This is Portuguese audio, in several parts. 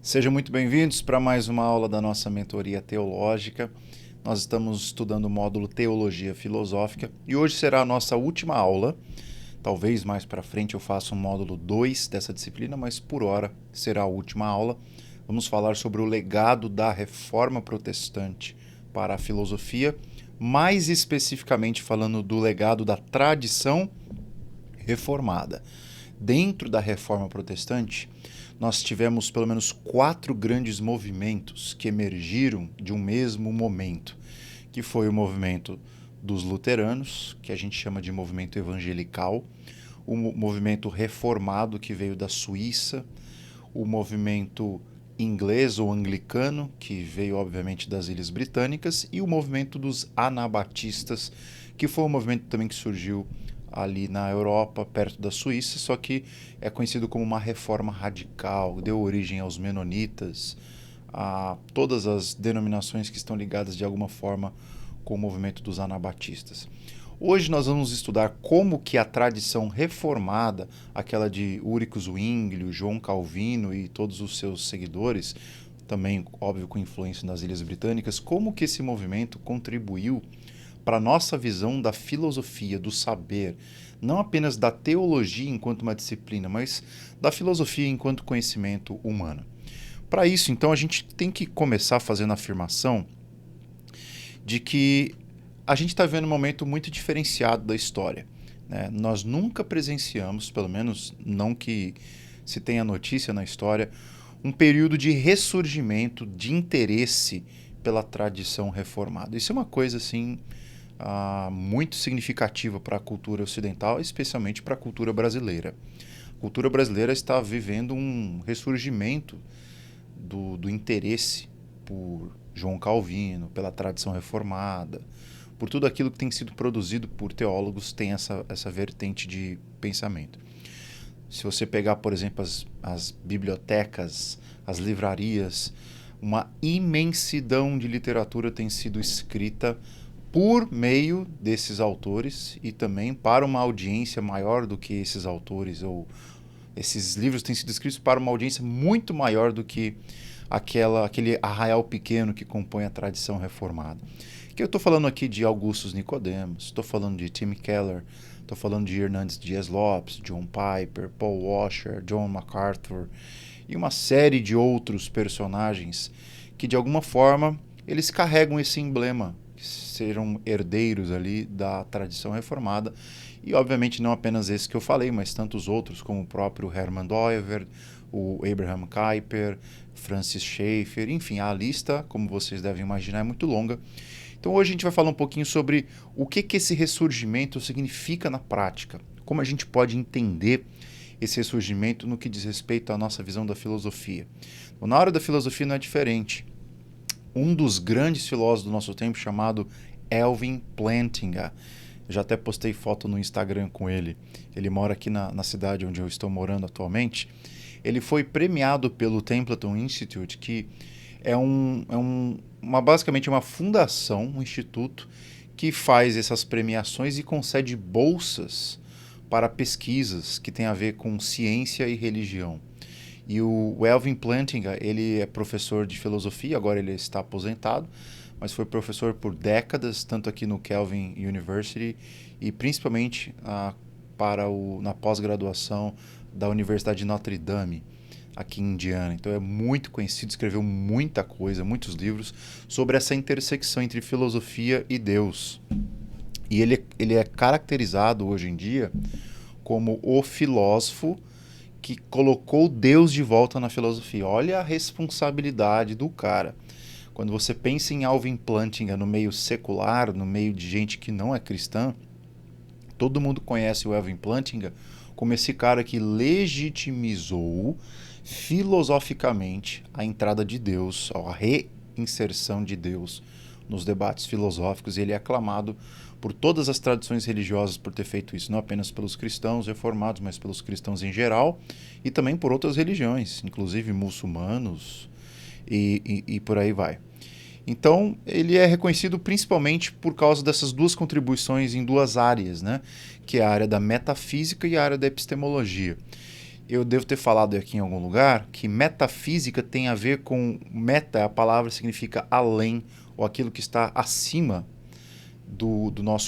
Sejam muito bem-vindos para mais uma aula da nossa mentoria teológica. Nós estamos estudando o módulo Teologia Filosófica e hoje será a nossa última aula. Talvez mais para frente eu faça um módulo 2 dessa disciplina, mas por hora será a última aula. Vamos falar sobre o legado da Reforma Protestante para a filosofia, mais especificamente falando do legado da tradição reformada. Dentro da Reforma Protestante, nós tivemos pelo menos 4 grandes movimentos que emergiram de um mesmo momento, que foi o movimento dos luteranos, que a gente chama de movimento evangelical, o movimento reformado, que veio da Suíça, o movimento inglês ou anglicano, que veio obviamente das Ilhas Britânicas, e o movimento dos anabatistas, que foi um movimento também que surgiu ali na Europa, perto da Suíça, só que é conhecido como uma reforma radical, deu origem aos menonitas, a todas as denominações que estão ligadas de alguma forma com o movimento dos anabatistas. Hoje nós vamos estudar como que a tradição reformada, aquela de Ulrico Zwinglio, João Calvino e todos os seus seguidores, também, óbvio, com influência nas Ilhas Britânicas, como que esse movimento contribuiu para a nossa visão da filosofia, do saber, não apenas da teologia enquanto uma disciplina, mas da filosofia enquanto conhecimento humano. Para isso, então, a gente tem que começar fazendo a afirmação de que a gente está vivendo um momento muito diferenciado da história, né? Nós nunca presenciamos, pelo menos não que se tenha notícia na história, um período de ressurgimento, de interesse pela tradição reformada. Isso é uma coisa assim muito significativa para a cultura ocidental, especialmente para a cultura brasileira. A cultura brasileira está vivendo um ressurgimento do interesse por João Calvino, pela tradição reformada, por tudo aquilo que tem sido produzido por teólogos, tem essa vertente de pensamento. Se você pegar, por exemplo, as bibliotecas, as livrarias, uma imensidão de literatura tem sido escrita por meio desses autores e também para uma audiência maior do que esses autores, ou esses livros têm sido escritos para uma audiência muito maior do que aquele arraial pequeno que compõe a tradição reformada. Que eu estou falando aqui de Augustus Nicodemos, estou falando de Tim Keller, estou falando de Hernandes Dias Lopes, John Piper, Paul Washer, John MacArthur e uma série de outros personagens que de alguma forma eles carregam esse emblema, serão herdeiros ali da tradição reformada, e obviamente não apenas esse que eu falei, mas tantos outros, como o próprio Hermann Doiver, o Abraham Kuyper, Francis Schaeffer, enfim, a lista, como vocês devem imaginar, é muito longa. Então hoje a gente vai falar um pouquinho sobre o que esse ressurgimento significa na prática, como a gente pode entender esse ressurgimento no que diz respeito à nossa visão da filosofia. Bom, na área da filosofia não é diferente. Um dos grandes filósofos do nosso tempo, chamado Alvin Plantinga. Eu já até postei foto no Instagram com ele. Ele mora aqui na cidade onde eu estou morando atualmente. Ele foi premiado pelo Templeton Institute, que é basicamente uma fundação, um instituto, que faz essas premiações e concede bolsas para pesquisas que têm a ver com ciência e religião. E o Alvin Plantinga, ele é professor de filosofia, agora ele está aposentado, mas foi professor por décadas, tanto aqui no Calvin University e principalmente na pós-graduação da Universidade de Notre Dame, aqui em Indiana. Então é muito conhecido, escreveu muita coisa, muitos livros sobre essa intersecção entre filosofia e Deus. E ele é caracterizado hoje em dia como o filósofo que colocou Deus de volta na filosofia. Olha a responsabilidade do cara. Quando você pensa em Alvin Plantinga no meio secular, no meio de gente que não é cristã, todo mundo conhece o Alvin Plantinga como esse cara que legitimizou filosoficamente a entrada de Deus, a reinserção de Deus nos debates filosóficos, e ele é aclamado por todas as tradições religiosas por ter feito isso, não apenas pelos cristãos reformados, mas pelos cristãos em geral e também por outras religiões, inclusive muçulmanos e por aí vai. Então, ele é reconhecido principalmente por causa dessas duas contribuições em duas áreas, né? Que é a área da metafísica e a área da epistemologia. eu devo ter falado aqui em algum lugar que metafísica tem a ver com... Meta, a palavra significa além, ou aquilo que está acima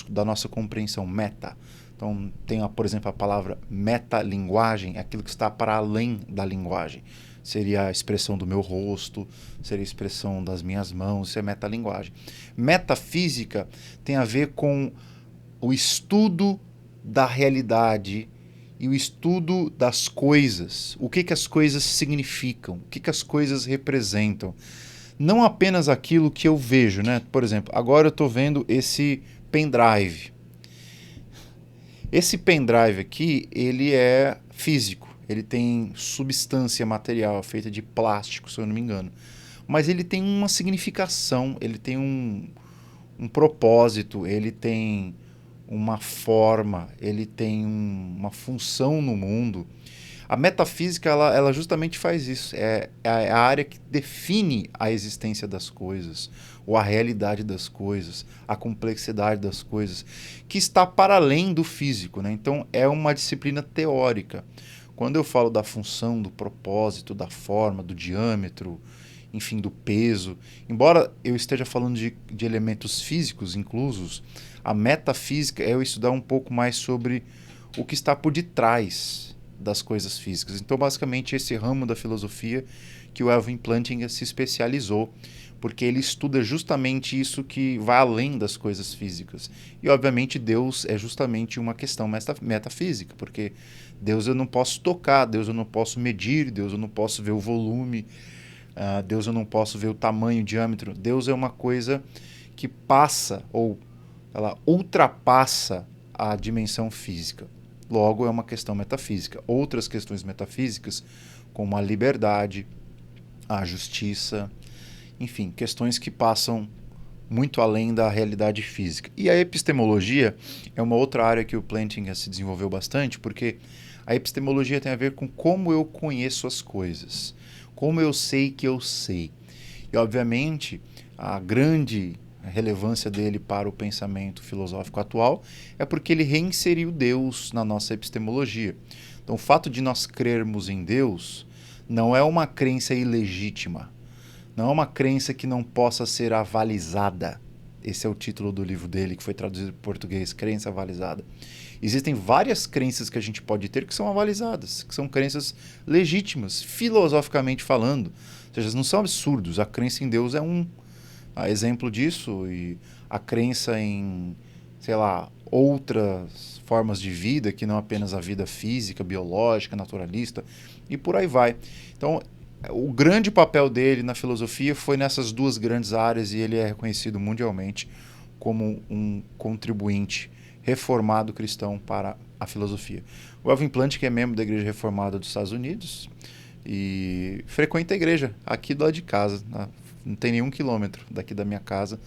da nossa compreensão, meta. Então, tem, por exemplo, a palavra metalinguagem, aquilo que está para além da linguagem. Seria a expressão do meu rosto, seria a expressão das minhas mãos, isso é metalinguagem. Metafísica tem a ver com o estudo da realidade e o estudo das coisas, o que as coisas significam, o que as coisas representam. Não apenas aquilo que eu vejo, né? Por exemplo, agora eu estou vendo esse pendrive. Esse pendrive aqui, ele é físico, ele tem substância material feita de plástico, se eu não me engano. Mas ele tem uma significação, ele tem um propósito, ele tem uma forma, ele tem uma função no mundo. A metafísica, ela justamente faz isso. É a área que define a existência das coisas, ou a realidade das coisas, a complexidade das coisas, que está para além do físico, né? Então, é uma disciplina teórica. Quando eu falo da função, do propósito, da forma, do diâmetro, enfim, do peso, embora eu esteja falando de elementos físicos inclusos, a metafísica é eu estudar um pouco mais sobre o que está por detrás das coisas físicas. Então, basicamente, esse ramo da filosofia que o Alvin Plantinga se especializou, porque ele estuda justamente isso que vai além das coisas físicas. E, obviamente, Deus é justamente uma questão metafísica, porque Deus eu não posso tocar, Deus eu não posso medir, Deus eu não posso ver o volume, Deus eu não posso ver o tamanho, o diâmetro. Deus é uma coisa que passa, ou ela ultrapassa a dimensão física. Logo, é uma questão metafísica. Outras questões metafísicas, como a liberdade, a justiça, enfim, questões que passam muito além da realidade física. E a epistemologia é uma outra área que o Plantinga se desenvolveu bastante, porque a epistemologia tem a ver com como eu conheço as coisas, como eu sei que eu sei. E, obviamente, a grande relevância dele para o pensamento filosófico atual é porque ele reinseriu Deus na nossa epistemologia. Então, o fato de nós crermos em Deus não é uma crença ilegítima, não é uma crença que não possa ser avalizada. Esse é o título do livro dele, que foi traduzido para o português, Crença Avalizada. Existem várias crenças que a gente pode ter que são avalizadas, que são crenças legítimas, filosoficamente falando. Ou seja, não são absurdos. A crença em Deus é um exemplo disso, e a crença em, sei lá, outras formas de vida, que não apenas a vida física, biológica, naturalista, e por aí vai. Então, o grande papel dele na filosofia foi nessas duas grandes áreas, e ele é reconhecido mundialmente como um contribuinte reformado cristão para a filosofia. O Alvin Plantinga é membro da Igreja Reformada dos Estados Unidos e frequenta a igreja aqui do lado de casa, não tem nenhum quilômetro daqui da minha casa,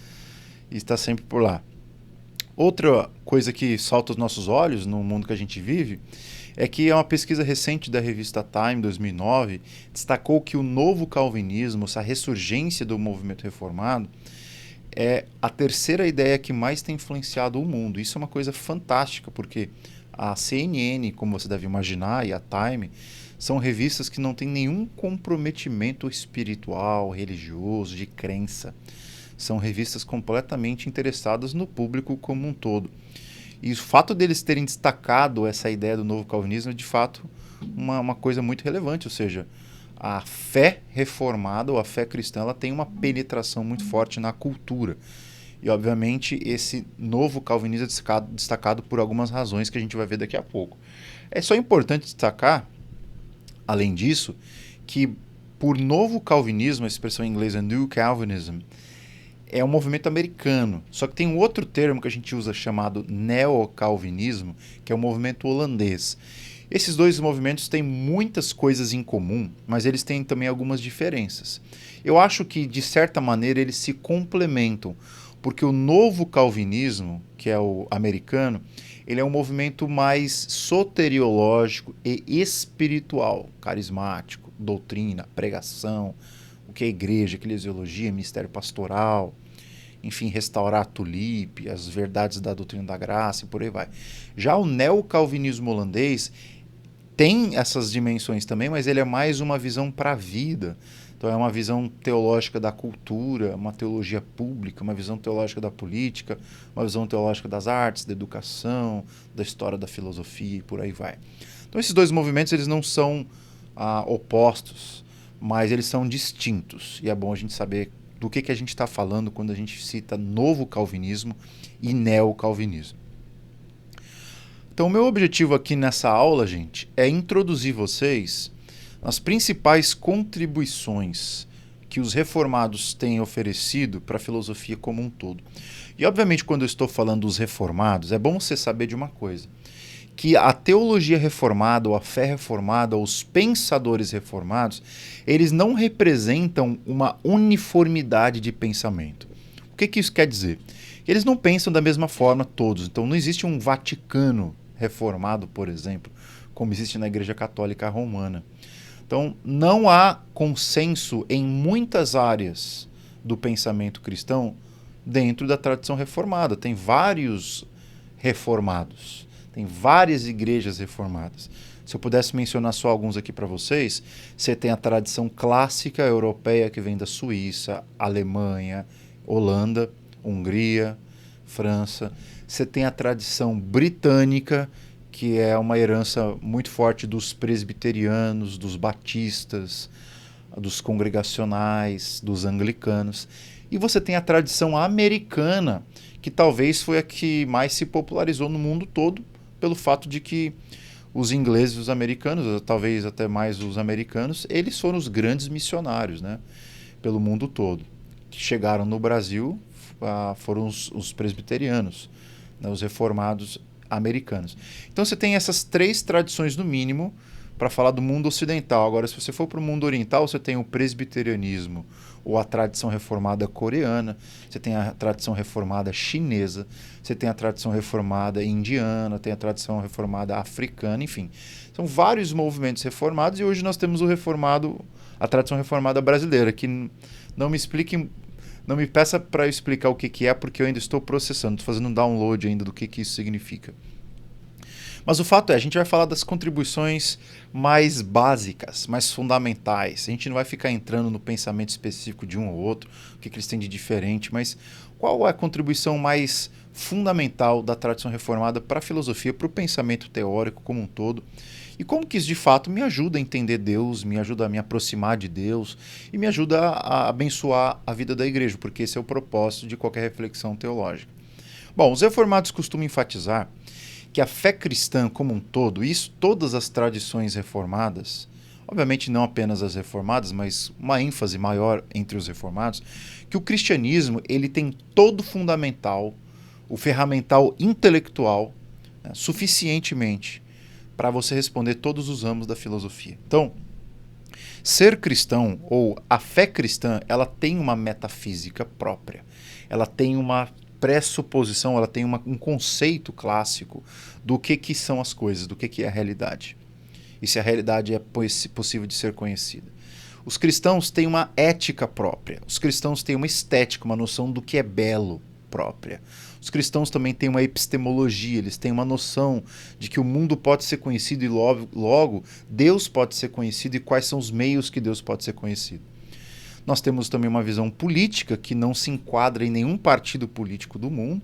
e está sempre por lá. Outra coisa que salta aos nossos olhos no mundo que a gente vive é que uma pesquisa recente da revista Time, 2009, destacou que o novo calvinismo, essa ressurgência do movimento reformado, é a terceira ideia que mais tem influenciado o mundo. Isso é uma coisa fantástica, porque a CNN, como você deve imaginar, e a Time, são revistas que não têm nenhum comprometimento espiritual, religioso, de crença. São revistas completamente interessadas no público como um todo. E o fato deles terem destacado essa ideia do novo calvinismo é, de fato, uma coisa muito relevante. Ou seja, a fé reformada, ou a fé cristã, ela tem uma penetração muito forte na cultura. E, obviamente, esse novo calvinismo é destacado por algumas razões que a gente vai ver daqui a pouco. É só importante destacar, além disso, que por novo calvinismo, a expressão em inglês é New Calvinism, é um movimento americano. Só que tem um outro termo que a gente usa chamado neocalvinismo, que é o movimento holandês. Esses dois movimentos têm muitas coisas em comum, mas eles têm também algumas diferenças. Eu acho que, de certa maneira, eles se complementam, porque o novo calvinismo, que é o americano, ele é um movimento mais soteriológico e espiritual, carismático, doutrina, pregação, o que é igreja, eclesiologia, ministério pastoral, enfim, restaurar a tulipe, as verdades da doutrina da graça e por aí vai. Já o neocalvinismo holandês tem essas dimensões também, mas ele é mais uma visão para a vida. Então é uma visão teológica da cultura, uma teologia pública, uma visão teológica da política, uma visão teológica das artes, da educação, da história da filosofia e por aí vai. Então esses dois movimentos eles não são opostos, mas eles são distintos. E é bom a gente saber do que a gente está falando quando a gente cita novo calvinismo e neocalvinismo. Então o meu objetivo aqui nessa aula, gente, é introduzir vocês as principais contribuições que os reformados têm oferecido para a filosofia como um todo. E, obviamente, quando eu estou falando dos reformados, é bom você saber de uma coisa, que a teologia reformada, ou a fé reformada, ou os pensadores reformados, eles não representam uma uniformidade de pensamento. O que isso quer dizer? Eles não pensam da mesma forma todos. Então, não existe um Vaticano reformado, por exemplo, como existe na Igreja Católica Romana. Então, não há consenso em muitas áreas do pensamento cristão dentro da tradição reformada. Tem vários reformados, tem várias igrejas reformadas. Se eu pudesse mencionar só alguns aqui para vocês, você tem a tradição clássica europeia que vem da Suíça, Alemanha, Holanda, Hungria, França. Você tem a tradição britânica, que é uma herança muito forte dos presbiterianos, dos batistas, dos congregacionais, dos anglicanos. E você tem a tradição americana, que talvez foi a que mais se popularizou no mundo todo, pelo fato de que os ingleses e os americanos, talvez até mais os americanos, eles foram os grandes missionários, né, pelo mundo todo. Que chegaram no Brasil foram os presbiterianos, né, os reformados americanos. Então você tem essas três tradições no mínimo para falar do mundo ocidental. Agora, se você for para o mundo oriental, você tem o presbiterianismo ou a tradição reformada coreana, você tem a tradição reformada chinesa, você tem a tradição reformada indiana, tem a tradição reformada africana, enfim. São vários movimentos reformados e hoje nós temos a tradição reformada brasileira, que não me peça para eu explicar o que é, porque eu ainda estou processando, estou fazendo um download ainda do que isso significa. Mas o fato é, a gente vai falar das contribuições mais básicas, mais fundamentais. A gente não vai ficar entrando no pensamento específico de um ou outro, o que eles têm de diferente, mas qual é a contribuição mais fundamental da tradição reformada para a filosofia, para o pensamento teórico como um todo, e como que isso de fato me ajuda a entender Deus, me ajuda a me aproximar de Deus e me ajuda a abençoar a vida da igreja, porque esse é o propósito de qualquer reflexão teológica. Bom, os reformados costumam enfatizar que a fé cristã como um todo, isso todas as tradições reformadas, obviamente não apenas as reformadas, mas uma ênfase maior entre os reformados, que o cristianismo ele tem todo o ferramental intelectual, né, suficientemente para você responder todos os ramos da filosofia. Então, ser cristão ou a fé cristã, ela tem uma metafísica própria, ela tem uma pressuposição, ela tem um conceito clássico do que são as coisas, do que é a realidade. E se a realidade é possível de ser conhecida. Os cristãos têm uma ética própria, os cristãos têm uma estética, uma noção do que é belo própria. Os cristãos também têm uma epistemologia, eles têm uma noção de que o mundo pode ser conhecido e logo Deus pode ser conhecido e quais são os meios que Deus pode ser conhecido. Nós temos também uma visão política que não se enquadra em nenhum partido político do mundo.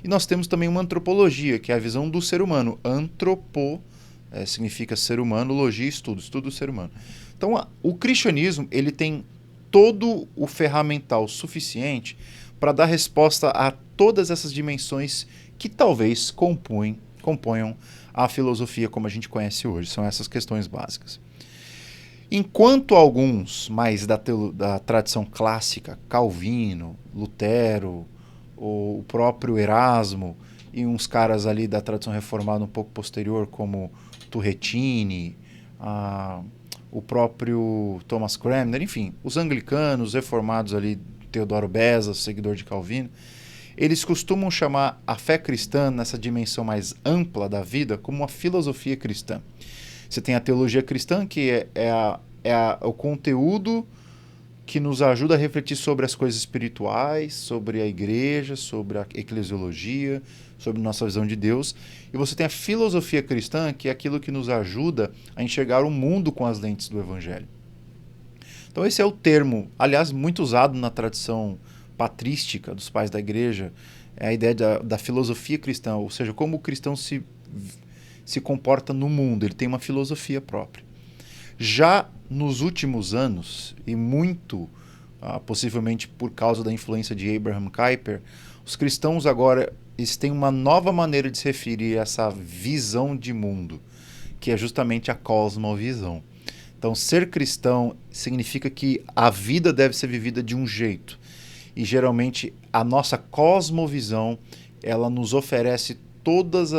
E nós temos também uma antropologia, que é a visão do ser humano. Significa ser humano, logia, estudo do ser humano. Então, o cristianismo ele tem todo o ferramental suficiente para dar resposta a todas essas dimensões que talvez componham a filosofia como a gente conhece hoje. São essas questões básicas. Enquanto alguns mais da tradição clássica, Calvino, Lutero, o próprio Erasmo e uns caras ali da tradição reformada um pouco posterior, como Turretini, o próprio Thomas Cranmer, enfim, os anglicanos, os reformados ali, Teodoro Beza, seguidor de Calvino, eles costumam chamar a fé cristã, nessa dimensão mais ampla da vida, como uma filosofia cristã. Você tem a teologia cristã, que é o conteúdo que nos ajuda a refletir sobre as coisas espirituais, sobre a igreja, sobre a eclesiologia, sobre nossa visão de Deus. E você tem a filosofia cristã, que é aquilo que nos ajuda a enxergar o mundo com as lentes do Evangelho. Então esse é o termo, aliás, muito usado na tradição patrística dos pais da igreja, é a ideia da filosofia cristã, ou seja, como o cristão se comporta no mundo, ele tem uma filosofia própria. Já nos últimos anos, e muito possivelmente por causa da influência de Abraham Kuyper, os cristãos agora eles têm uma nova maneira de se referir a essa visão de mundo, que é justamente a cosmovisão. Então, ser cristão significa que a vida deve ser vivida de um jeito. E geralmente a nossa cosmovisão, ela nos oferece todos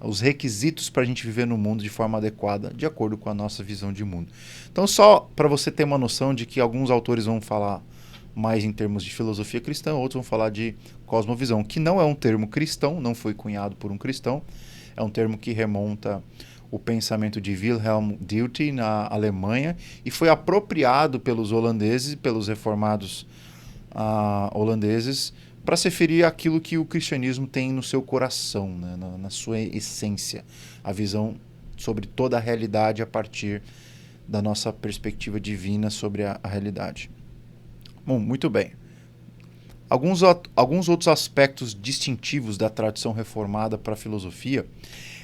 os requisitos para a gente viver no mundo de forma adequada, de acordo com a nossa visão de mundo. Então, só para você ter uma noção de que alguns autores vão falar mais em termos de filosofia cristã, outros vão falar de cosmovisão, que não é um termo cristão, não foi cunhado por um cristão, é um termo que remonta o pensamento de Wilhelm Dilthey na Alemanha e foi apropriado pelos holandeses, pelos reformados holandeses, para se referir àquilo que o cristianismo tem no seu coração, né, na sua essência, a visão sobre toda a realidade a partir da nossa perspectiva divina sobre a realidade. Bom, muito bem. Alguns outros aspectos distintivos da tradição reformada para a filosofia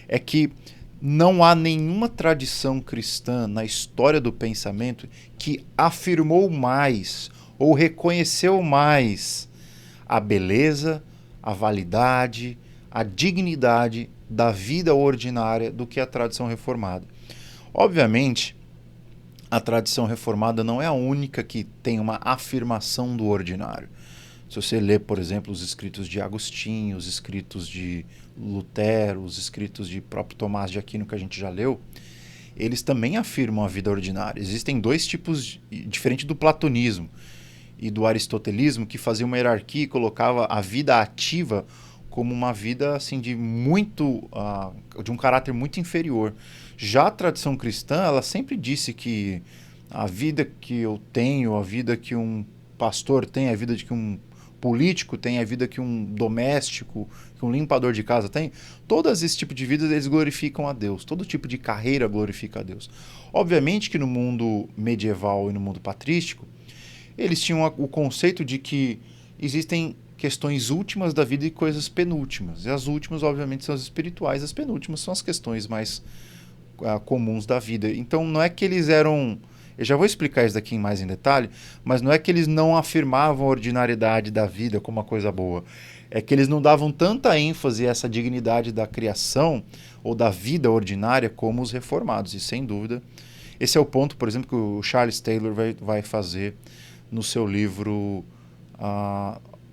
é que não há nenhuma tradição cristã na história do pensamento que afirmou mais ou reconheceu mais a beleza, a validade, a dignidade da vida ordinária do que a tradição reformada. Obviamente, a tradição reformada não é a única que tem uma afirmação do ordinário. Se você ler, por exemplo, os escritos de Agostinho, os escritos de Lutero, os escritos de próprio Tomás de Aquino que a gente já leu, eles também afirmam a vida ordinária. Existem dois tipos, diferente do platonismo e do aristotelismo, que fazia uma hierarquia e colocava a vida ativa como uma vida assim de um caráter muito inferior. Já a tradição cristã, ela sempre disse que a vida que eu tenho, a vida que um pastor tem, a vida que um político tem, a vida que um doméstico, que um limpador de casa tem, todos esse tipo de vida eles glorificam a Deus, todo tipo de carreira glorifica a Deus. Obviamente que no mundo medieval e no mundo patrístico, eles tinham o conceito de que existem questões últimas da vida e coisas penúltimas. E as últimas, obviamente, são as espirituais, as penúltimas são as questões mais comuns da vida. Então, não é que eles eram... Eu já vou explicar isso daqui mais em detalhe, mas não é que eles não afirmavam a ordinariedade da vida como uma coisa boa. É que eles não davam tanta ênfase a essa dignidade da criação ou da vida ordinária como os reformados. E, sem dúvida, esse é o ponto, por exemplo, que o Charles Taylor vai fazer no seu livro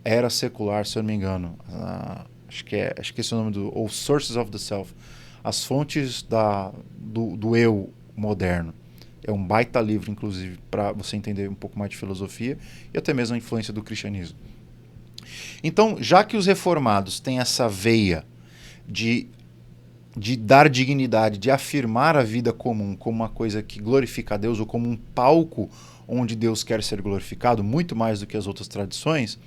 Era Secular, se eu não me engano. Acho que esse é o nome ou Sources of the Self. As fontes do eu moderno. É um baita livro, inclusive, para você entender um pouco mais de filosofia e até mesmo a influência do cristianismo. Então, já que os reformados têm essa veia de dar dignidade, de afirmar a vida comum como uma coisa que glorifica a Deus ou como um palco onde Deus quer ser glorificado, muito mais do que as outras tradições,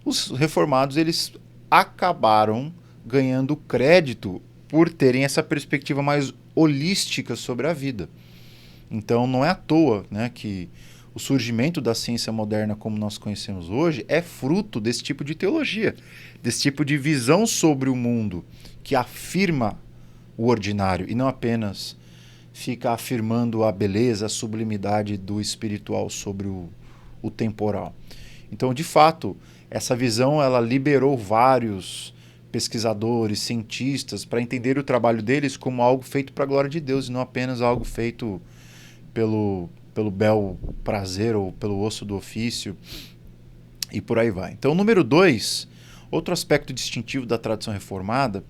os reformados eles acabaram ganhando crédito por terem essa perspectiva mais holística sobre a vida. Então não é à toa, né, que o surgimento da ciência moderna como nós conhecemos hoje é fruto desse tipo de teologia, desse tipo de visão sobre o mundo que afirma o ordinário e não apenas fica afirmando a beleza, a sublimidade do espiritual sobre o temporal. Então, de fato, essa visão ela liberou vários pesquisadores, cientistas, para entender o trabalho deles como algo feito para a glória de Deus e não apenas algo feito pelo bel prazer ou pelo osso do ofício e por aí vai. Então, número 2, outro aspecto distintivo da tradição reformada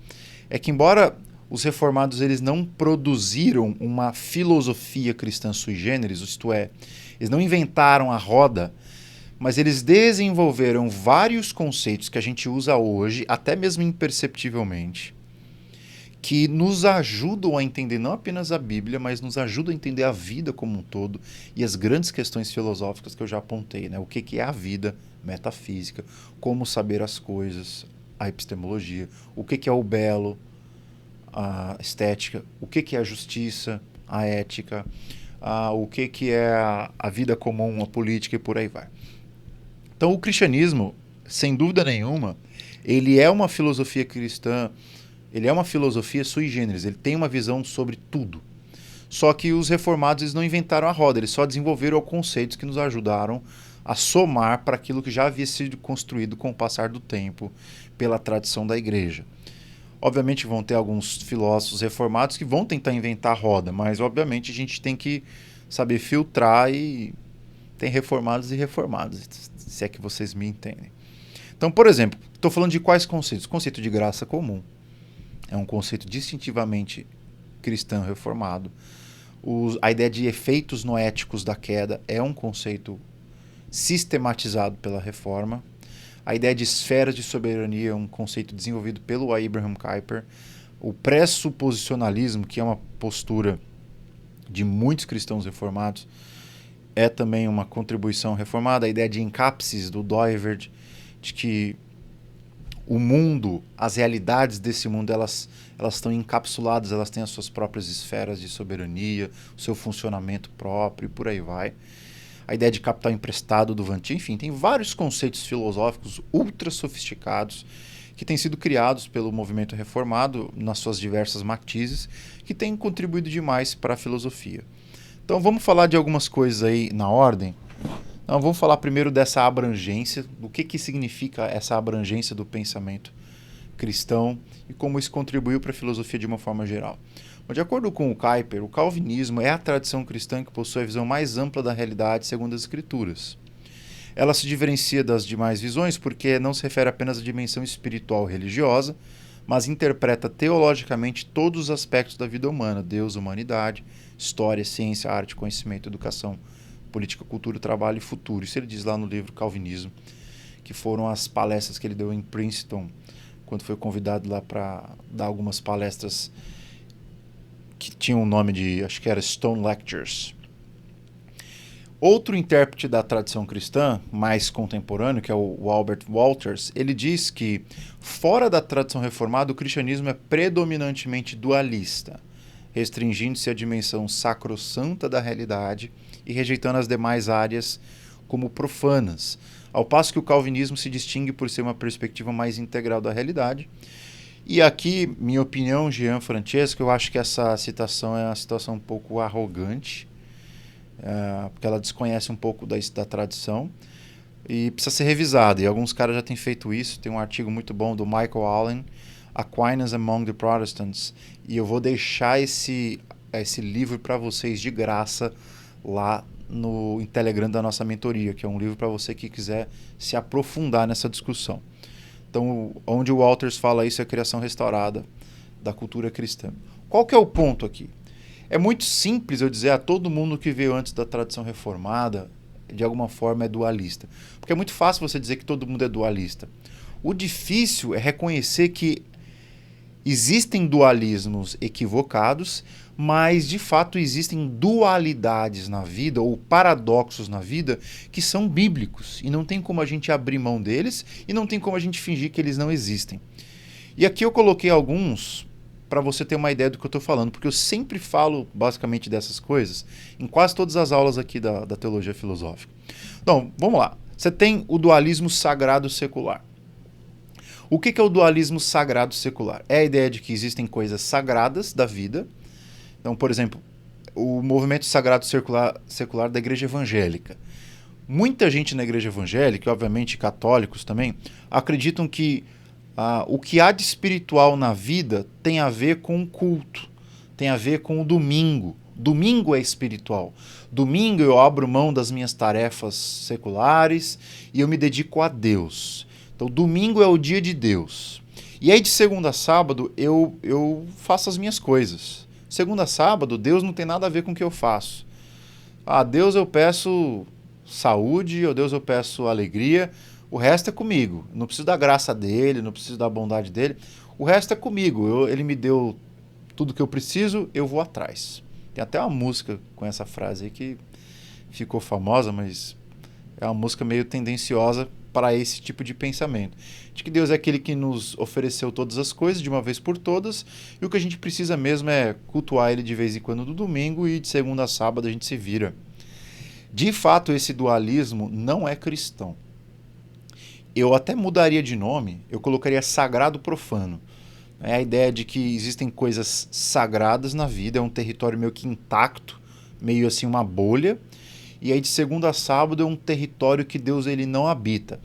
é que, embora os reformados eles não produziram uma filosofia cristã sui generis, isto é, eles não inventaram a roda, mas eles desenvolveram vários conceitos que a gente usa hoje, até mesmo imperceptivelmente, que nos ajudam a entender não apenas a Bíblia, mas nos ajudam a entender a vida como um todo e as grandes questões filosóficas que eu já apontei, né? O que é a vida, metafísica, como saber as coisas, a epistemologia, o que é o belo, a estética, o que é a justiça, a ética, o que é a vida comum, a política e por aí vai. Então o cristianismo, sem dúvida nenhuma, ele é uma filosofia cristã, ele é uma filosofia sui generis, ele tem uma visão sobre tudo. Só que os reformados eles não inventaram a roda, eles só desenvolveram conceitos que nos ajudaram a somar para aquilo que já havia sido construído com o passar do tempo pela tradição da igreja. Obviamente vão ter alguns filósofos reformados que vão tentar inventar a roda, mas obviamente a gente tem que saber filtrar e tem reformados e reformados, se é que vocês me entendem. Então, por exemplo, estou falando de quais conceitos? O conceito de graça comum é um conceito distintivamente cristão reformado. A ideia de efeitos noéticos da queda é um conceito sistematizado pela reforma. A ideia de esferas de soberania é um conceito desenvolvido pelo Abraham Kuyper. O pressuposicionalismo, que é uma postura de muitos cristãos reformados, é também uma contribuição reformada. A ideia de encapses do Doiverd, de que o mundo, as realidades desse mundo, elas estão encapsuladas, elas têm as suas próprias esferas de soberania, o seu funcionamento próprio e por aí vai. A ideia de capital emprestado do Vantin, enfim, tem vários conceitos filosóficos ultra sofisticados que têm sido criados pelo movimento reformado nas suas diversas matizes, que têm contribuído demais para a filosofia. Então vamos falar de algumas coisas aí na ordem. Então, vamos falar primeiro dessa abrangência, do que significa essa abrangência do pensamento cristão e como isso contribuiu para a filosofia de uma forma geral. De acordo com o Kuyper, o calvinismo é a tradição cristã que possui a visão mais ampla da realidade segundo as Escrituras. Ela se diferencia das demais visões porque não se refere apenas à dimensão espiritual religiosa, mas interpreta teologicamente todos os aspectos da vida humana: Deus, humanidade, história, ciência, arte, conhecimento, educação, política, cultura, trabalho e futuro. Isso ele diz lá no livro Calvinismo, que foram as palestras que ele deu em Princeton, quando foi convidado lá para dar algumas palestras que tinham o nome de, acho que era Stone Lectures. Outro intérprete da tradição cristã, mais contemporâneo, que é o Albert Walters, ele diz que, fora da tradição reformada, o cristianismo é predominantemente dualista, restringindo-se à dimensão sacrossanta da realidade e rejeitando as demais áreas como profanas, ao passo que o calvinismo se distingue por ser uma perspectiva mais integral da realidade. E aqui, minha opinião, Jean Francesco, eu acho que essa citação é uma citação um pouco arrogante, porque ela desconhece um pouco da tradição e precisa ser revisada. E alguns caras já têm feito isso. Tem um artigo muito bom do Michael Allen, Aquinas Among the Protestants, e eu vou deixar esse livro para vocês de graça lá no Telegram da nossa mentoria, que é um livro para você que quiser se aprofundar nessa discussão. Então, onde o Walters fala isso é a criação restaurada da cultura cristã. Qual que é o ponto aqui? É muito simples eu dizer a todo mundo que veio antes da tradição reformada, de alguma forma é dualista. Porque é muito fácil você dizer que todo mundo é dualista. O difícil é reconhecer que existem dualismos equivocados, mas de fato existem dualidades na vida, ou paradoxos na vida, que são bíblicos. E não tem como a gente abrir mão deles, e não tem como a gente fingir que eles não existem. E aqui eu coloquei alguns para você ter uma ideia do que eu estou falando, porque eu sempre falo basicamente dessas coisas em quase todas as aulas aqui da teologia filosófica. Então, vamos lá. Você tem o dualismo sagrado secular. O que é o dualismo sagrado secular? É a ideia de que existem coisas sagradas da vida. Então, por exemplo, o movimento sagrado secular da igreja evangélica. Muita gente na igreja evangélica, e obviamente católicos também, acreditam que o que há de espiritual na vida tem a ver com o culto, tem a ver com o domingo. Domingo é espiritual. Domingo eu abro mão das minhas tarefas seculares e eu me dedico a Deus. Então, domingo é o dia de Deus. E aí, de segunda a sábado, eu faço as minhas coisas. Segunda a sábado, Deus não tem nada a ver com o que eu faço. A Deus eu peço saúde, a Deus eu peço alegria, o resto é comigo. Não preciso da graça dele, não preciso da bondade dele. O resto é comigo. Ele me deu Tudo que eu preciso, eu vou atrás. Tem até uma música com essa frase aí que ficou famosa, mas é uma música meio tendenciosa para esse tipo de pensamento. De que Deus é aquele que nos ofereceu todas as coisas de uma vez por todas, e o que a gente precisa mesmo é cultuar ele de vez em quando no domingo, e de segunda a sábado a gente se vira. De fato, esse dualismo não é cristão. Eu até mudaria de nome, eu colocaria sagrado profano. É a ideia de que existem coisas sagradas na vida, é um território meio que intacto, meio assim uma bolha, e aí de segunda a sábado é um território que Deus ele não habita.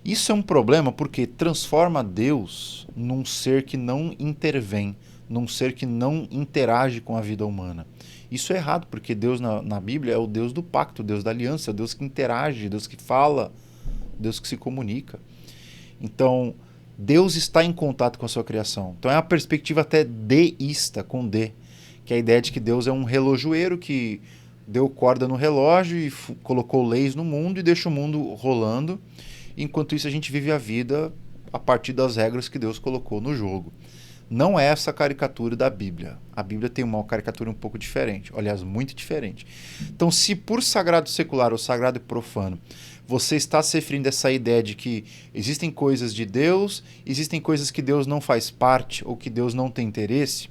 Isso é um problema porque transforma Deus num ser que não intervém, num ser que não interage com a vida humana. Isso é errado, porque Deus na Bíblia é o Deus do pacto, o Deus da aliança, o Deus que interage, Deus que fala, Deus que se comunica. Então, Deus está em contato com a sua criação. Então é uma perspectiva até deísta, com D, que é a ideia de que Deus é um relojoeiro que deu corda no relógio e colocou leis no mundo e deixa o mundo rolando. Enquanto isso a gente vive a vida a partir das regras que Deus colocou no jogo. Não é essa a caricatura da Bíblia. A Bíblia tem uma caricatura um pouco diferente, aliás, muito diferente. Então, se por sagrado secular ou sagrado e profano você está se referindo a essa ideia de que existem coisas de Deus, existem coisas que Deus não faz parte ou que Deus não tem interesse,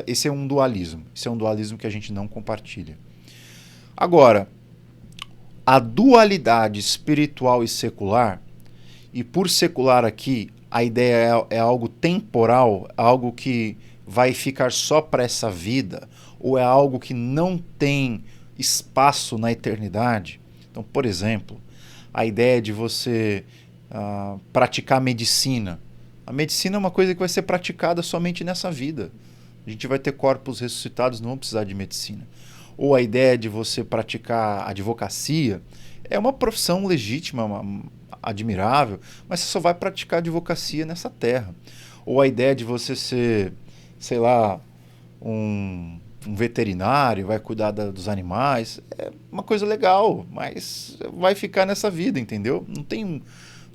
esse é um dualismo. Esse é um dualismo que a gente não compartilha. Agora, a dualidade espiritual e secular, e por secular aqui, a ideia é algo temporal, algo que vai ficar só para essa vida, ou é algo que não tem espaço na eternidade. Então, por exemplo, a ideia de você praticar medicina. A medicina é uma coisa que vai ser praticada somente nessa vida. A gente vai ter corpos ressuscitados, não vão precisar de medicina. Ou a ideia de você praticar advocacia é uma profissão legítima, admirável, mas você só vai praticar advocacia nessa terra. Ou a ideia de você ser, sei lá, um veterinário, vai cuidar dos animais, é uma coisa legal, mas vai ficar nessa vida, entendeu? Não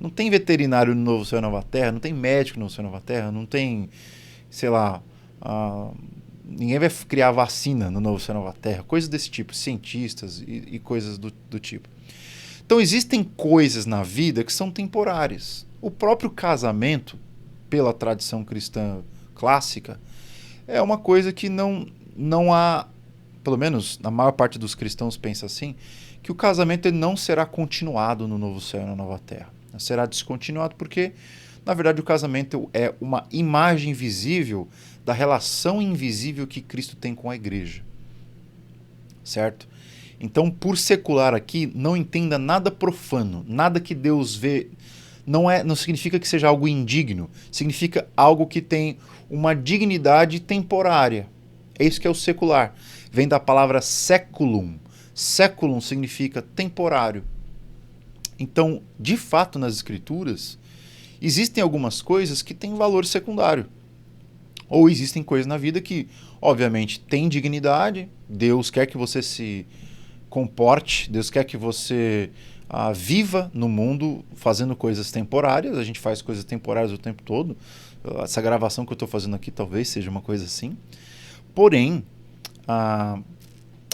tem veterinário no Novo Céu e Nova Terra, não tem médico no Novo Céu e Nova Terra, não tem, sei lá, ninguém vai criar vacina no Novo Céu e Nova Terra, coisas desse tipo, cientistas e coisas do tipo. Então existem coisas na vida que são temporárias. O próprio casamento, pela tradição cristã clássica, é uma coisa que não há, pelo menos na maior parte dos cristãos pensa assim, que o casamento ele não será continuado no Novo Céu e na Nova Terra. Será descontinuado porque, na verdade, o casamento é uma imagem visível da relação invisível que Cristo tem com a igreja. Certo? Então, por secular aqui, não entenda nada profano, nada que Deus vê. Não significa que seja algo indigno, significa algo que tem uma dignidade temporária. É isso que é o secular. Vem da palavra seculum. Seculum significa temporário. Então, de fato, nas Escrituras, existem algumas coisas que têm valor secundário. Ou existem coisas na vida que, obviamente, têm dignidade. Deus quer que você se comporte, Deus quer que você viva no mundo fazendo coisas temporárias. A gente faz coisas temporárias o tempo todo. Essa gravação que eu estou fazendo aqui talvez seja uma coisa assim. Porém,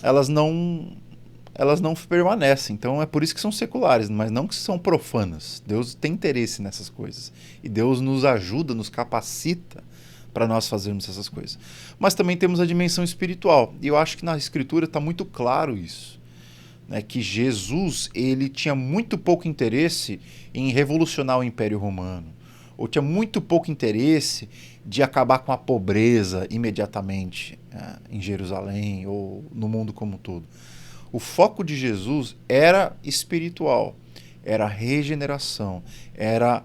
elas não permanecem. Então é por isso que são seculares, mas não que são profanas. Deus tem interesse nessas coisas. E Deus nos ajuda, nos capacita para nós fazermos essas coisas. Mas também temos a dimensão espiritual. E eu acho que na Escritura está muito claro isso. Né, que Jesus ele tinha muito pouco interesse em revolucionar o Império Romano. Ou tinha muito pouco interesse de acabar com a pobreza imediatamente em Jerusalém ou no mundo como um todo. O foco de Jesus era espiritual, era regeneração, era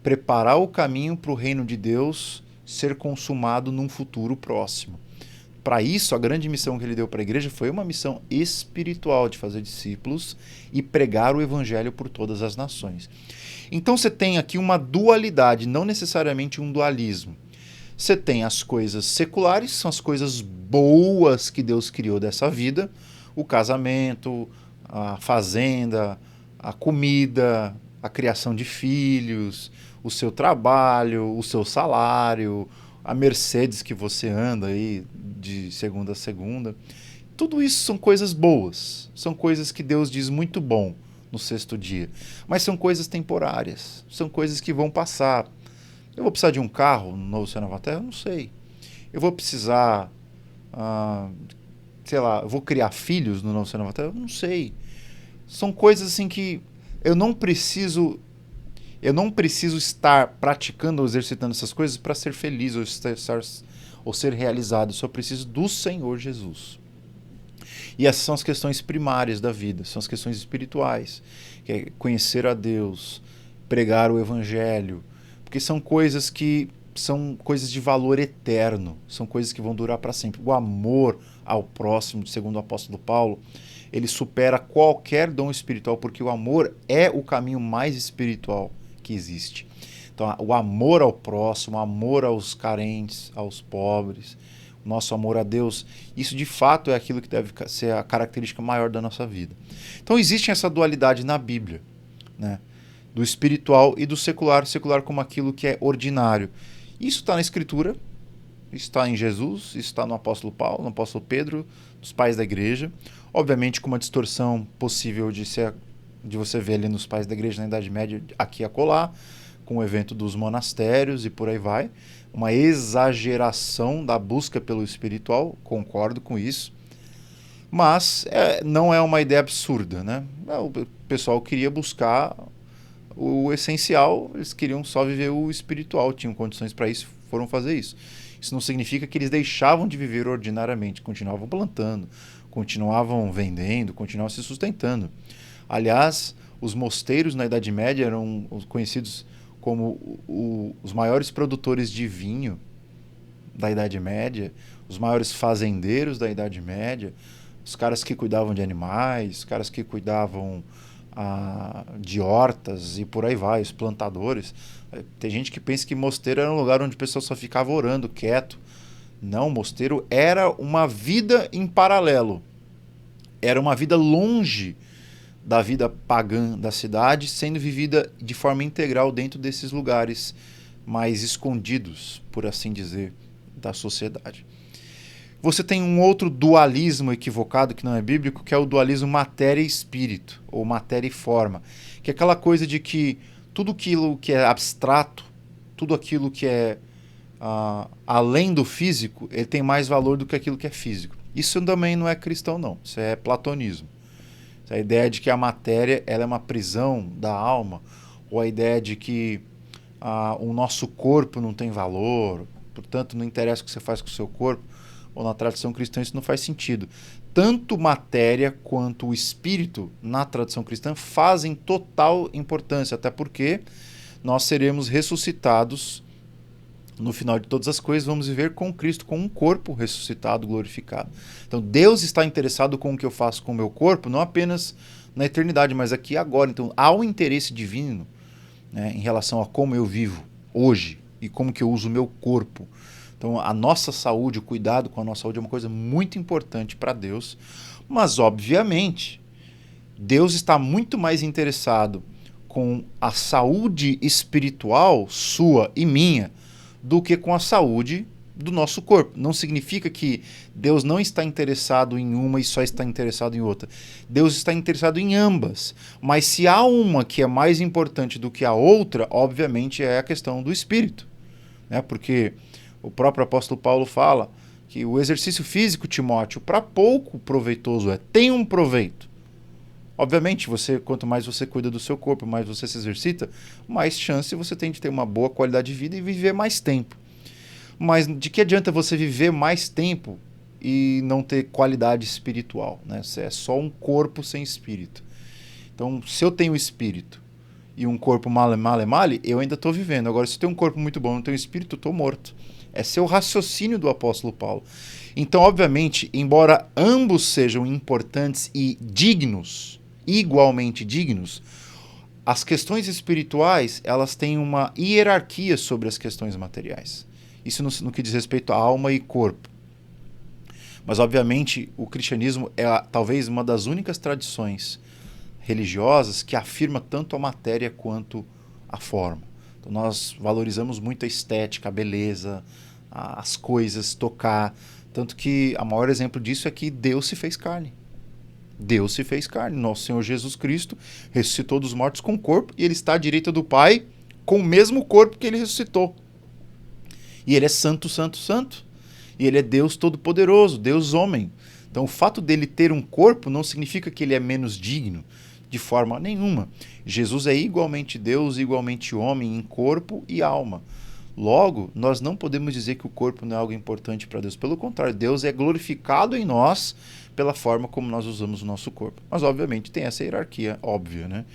preparar o caminho para o reino de Deus ser consumado num futuro próximo. Para isso, a grande missão que ele deu para a igreja foi uma missão espiritual de fazer discípulos e pregar o evangelho por todas as nações. Então você tem aqui uma dualidade, não necessariamente um dualismo. Você tem as coisas seculares, são as coisas boas que Deus criou dessa vida, o casamento, a fazenda, a comida, a criação de filhos, o seu trabalho, o seu salário, a Mercedes que você anda aí de segunda a segunda. Tudo isso são coisas boas, são coisas que Deus diz muito bom no sexto dia, mas são coisas temporárias, são coisas que vão passar. Eu vou precisar de um carro no novo céu e nova terra? Eu não sei. Eu vou precisar, sei lá, eu vou criar filhos no novo céu e nova terra? Eu não sei. São coisas assim que eu não preciso estar praticando ou exercitando essas coisas para ser feliz ou ser realizado. Eu só preciso do Senhor Jesus. E essas são as questões primárias da vida, são as questões espirituais, que é conhecer a Deus, pregar o Evangelho, porque são coisas de valor eterno, são coisas que vão durar para sempre. O amor ao próximo, segundo o apóstolo Paulo, ele supera qualquer dom espiritual, porque o amor é o caminho mais espiritual que existe. Então, o amor ao próximo, o amor aos carentes, aos pobres, o nosso amor a Deus, isso de fato é aquilo que deve ser a característica maior da nossa vida. Então, existe essa dualidade na Bíblia, né? Do espiritual e do secular como aquilo que é ordinário. Isso está na Escritura, isso está em Jesus, isso está no apóstolo Paulo, no apóstolo Pedro, nos pais da igreja. Obviamente com uma distorção possível de você ver ali nos pais da igreja na Idade Média, aqui e acolá, com o evento dos monastérios e por aí vai. Uma exageração da busca pelo espiritual, concordo com isso. Mas não é uma ideia absurda, né? O pessoal queria buscar o essencial, eles queriam só viver o espiritual, tinham condições para isso, foram fazer isso. Isso não significa que eles deixavam de viver ordinariamente, continuavam plantando, continuavam vendendo, continuavam se sustentando. Aliás, os mosteiros na Idade Média eram conhecidos como os maiores produtores de vinho da Idade Média, os maiores fazendeiros da Idade Média, os caras que cuidavam de animais, os caras que cuidavam de hortas e por aí vai, os plantadores. Tem gente que pensa que mosteiro era um lugar onde o pessoal só ficava orando, quieto. Não, mosteiro era uma vida em paralelo. Era uma vida longe da vida pagã da cidade, sendo vivida de forma integral dentro desses lugares mais escondidos, por assim dizer, da sociedade. Você tem um outro dualismo equivocado que não é bíblico, que é o dualismo matéria e espírito, ou matéria e forma, que é aquela coisa de que tudo aquilo que é abstrato, tudo aquilo que é além do físico, ele tem mais valor do que aquilo que é físico. Isso também não é cristão, não. Isso é platonismo. Isso é a ideia de que a matéria ela é uma prisão da alma, ou a ideia de que o nosso corpo não tem valor, portanto não interessa o que você faz com o seu corpo, ou na tradição cristã isso não faz sentido. Tanto matéria quanto o espírito, na tradição cristã, fazem total importância, até porque nós seremos ressuscitados no final de todas as coisas, vamos viver com Cristo, com um corpo ressuscitado, glorificado. Então Deus está interessado com o que eu faço com o meu corpo, não apenas na eternidade, mas aqui e agora. Então há um interesse divino, né, em relação a como eu vivo hoje e como que eu uso o meu corpo. Então a nossa saúde, o cuidado com a nossa saúde é uma coisa muito importante para Deus, mas obviamente Deus está muito mais interessado com a saúde espiritual sua e minha do que com a saúde do nosso corpo. Não significa que Deus não está interessado em uma e só está interessado em outra. Deus está interessado em ambas, mas se há uma que é mais importante do que a outra, obviamente é a questão do espírito, né? Porque o próprio apóstolo Paulo fala que o exercício físico, Timóteo, para pouco proveitoso é. Tem um proveito. Obviamente, quanto mais você cuida do seu corpo, mais você se exercita, mais chance você tem de ter uma boa qualidade de vida e viver mais tempo. Mas de que adianta você viver mais tempo e não ter qualidade espiritual, né? Você é só um corpo sem espírito. Então, se eu tenho espírito e um corpo male, eu ainda estou vivendo. Agora, se eu tenho um corpo muito bom e não tenho espírito, eu estou morto. Esse é o raciocínio do apóstolo Paulo. Então, obviamente, embora ambos sejam importantes e dignos, igualmente dignos, as questões espirituais elas têm uma hierarquia sobre as questões materiais. Isso no que diz respeito à alma e corpo. Mas, obviamente, o cristianismo é talvez uma das únicas tradições religiosas que afirma tanto a matéria quanto a forma. Então, nós valorizamos muito a estética, a beleza, as coisas, tocar. Tanto que o maior exemplo disso é que Deus se fez carne. Deus se fez carne. Nosso Senhor Jesus Cristo ressuscitou dos mortos com o corpo e ele está à direita do Pai com o mesmo corpo que ele ressuscitou. E ele é santo, santo, santo. E ele é Deus todo-poderoso, Deus homem. Então o fato dele ter um corpo não significa que ele é menos digno, de forma nenhuma. Jesus é igualmente Deus, igualmente homem, em corpo e alma. Logo, nós não podemos dizer que o corpo não é algo importante para Deus. Pelo contrário, Deus é glorificado em nós pela forma como nós usamos o nosso corpo. Mas, obviamente, tem essa hierarquia óbvia, né?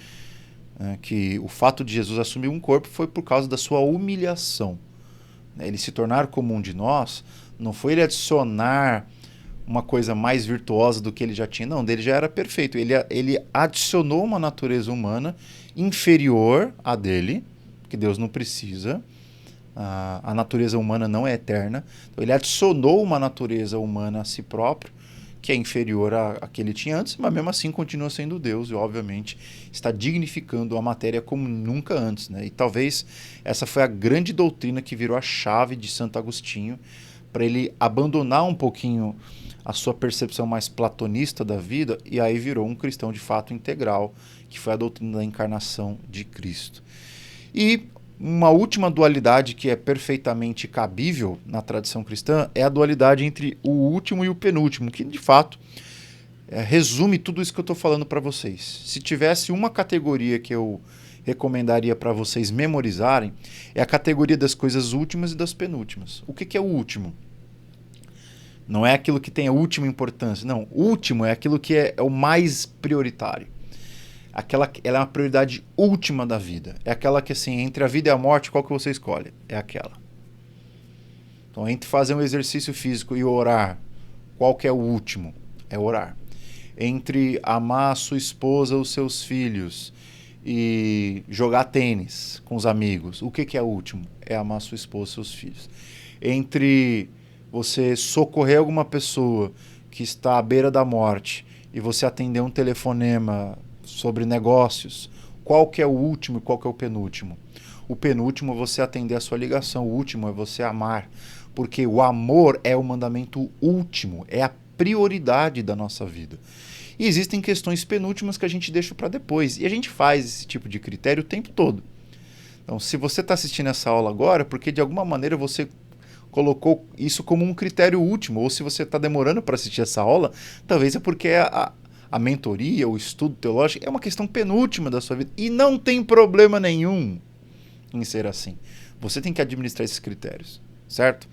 Que o fato de Jesus assumir um corpo foi por causa da sua humilhação. Ele se tornar como um de nós, não foi ele adicionar uma coisa mais virtuosa do que ele já tinha. Não, dele já era perfeito. Ele adicionou uma natureza humana inferior à dele, que Deus não precisa. A natureza humana não é eterna. Então, ele adicionou uma natureza humana a si próprio, que é inferior à que ele tinha antes, mas mesmo assim continua sendo Deus e, obviamente, está dignificando a matéria como nunca antes, né? E talvez essa foi a grande doutrina que virou a chave de Santo Agostinho para ele abandonar um pouquinho a sua percepção mais platonista da vida e aí virou um cristão de fato integral, que foi a doutrina da encarnação de Cristo. E uma última dualidade que é perfeitamente cabível na tradição cristã é a dualidade entre o último e o penúltimo, que de fato resume tudo isso que eu estou falando para vocês. Se tivesse uma categoria que eu recomendaria para vocês memorizarem, é a categoria das coisas últimas e das penúltimas. O que é o último? Não é aquilo que tem a última importância. Não, o último é aquilo que é o mais prioritário. Ela é uma prioridade última da vida. É aquela que, assim, entre a vida e a morte, qual que você escolhe? É aquela. Então, entre fazer um exercício físico e orar, qual que é o último? É orar. Entre amar a sua esposa, os seus filhos e jogar tênis com os amigos, o que é o último? É amar a sua esposa e seus filhos. Entre você socorrer alguma pessoa que está à beira da morte e você atender um telefonema sobre negócios, qual que é o último e qual que é o penúltimo? O penúltimo é você atender a sua ligação, o último é você amar, porque o amor é o mandamento último, é a prioridade da nossa vida. E existem questões penúltimas que a gente deixa para depois, e a gente faz esse tipo de critério o tempo todo. Então, se você está assistindo essa aula agora, porque de alguma maneira você colocou isso como um critério último, ou se você está demorando para assistir essa aula, talvez é porque a mentoria, o estudo teológico é uma questão penúltima da sua vida. E não tem problema nenhum em ser assim. Você tem que administrar esses critérios, certo?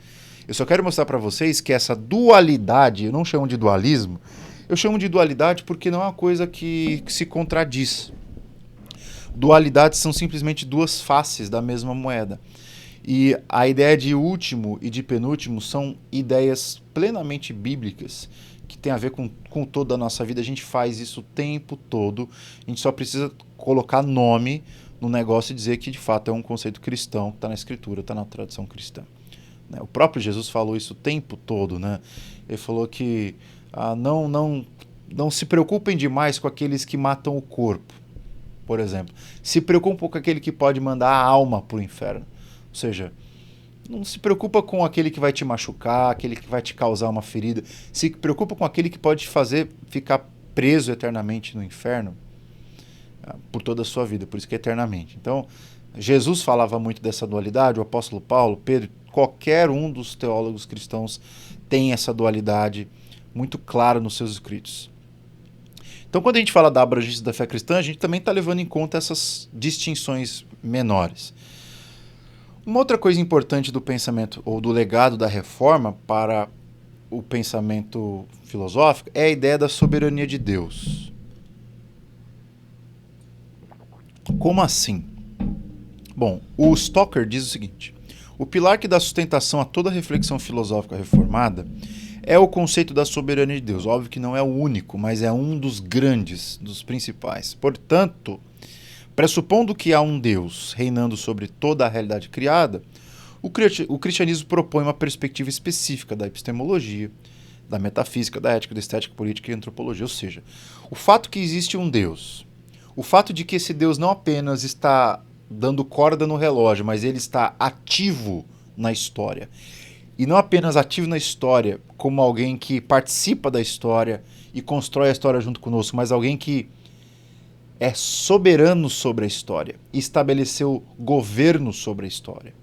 Eu só quero mostrar para vocês que essa dualidade, eu não chamo de dualismo, eu chamo de dualidade porque não é uma coisa que se contradiz. Dualidades são simplesmente duas faces da mesma moeda. E a ideia de último e de penúltimo são ideias plenamente bíblicas, que tem a ver com toda a nossa vida. A gente faz isso o tempo todo, a gente só precisa colocar nome no negócio e dizer que de fato é um conceito cristão, que está na escritura, está na tradição cristã. O próprio Jesus falou isso o tempo todo, né? Ele falou que não se preocupem demais com aqueles que matam o corpo, por exemplo. Se preocupem com aquele que pode mandar a alma para o inferno. Ou seja, não se preocupa com aquele que vai te machucar, aquele que vai te causar uma ferida. Se preocupa com aquele que pode te fazer ficar preso eternamente no inferno por toda a sua vida, por isso que é eternamente. Então, Jesus falava muito dessa dualidade, o apóstolo Paulo, Pedro, qualquer um dos teólogos cristãos tem essa dualidade muito clara nos seus escritos. Então, quando a gente fala da abrangência da fé cristã, a gente também está levando em conta essas distinções menores. Uma outra coisa importante do pensamento ou do legado da reforma para o pensamento filosófico é a ideia da soberania de Deus. Como assim? Bom, o Stocker diz o seguinte: o pilar que dá sustentação a toda reflexão filosófica reformada é o conceito da soberania de Deus. Óbvio que não é o único, mas é um dos grandes, dos principais. Portanto, pressupondo que há um Deus reinando sobre toda a realidade criada, o cristianismo propõe uma perspectiva específica da epistemologia, da metafísica, da ética, da estética, política e antropologia. Ou seja, o fato que existe um Deus, o fato de que esse Deus não apenas está dando corda no relógio, mas ele está ativo na história. e não apenas ativo na história, como alguém que participa da história e constrói a história junto conosco, mas alguém que é soberano sobre a história e estabeleceu governo sobre a história.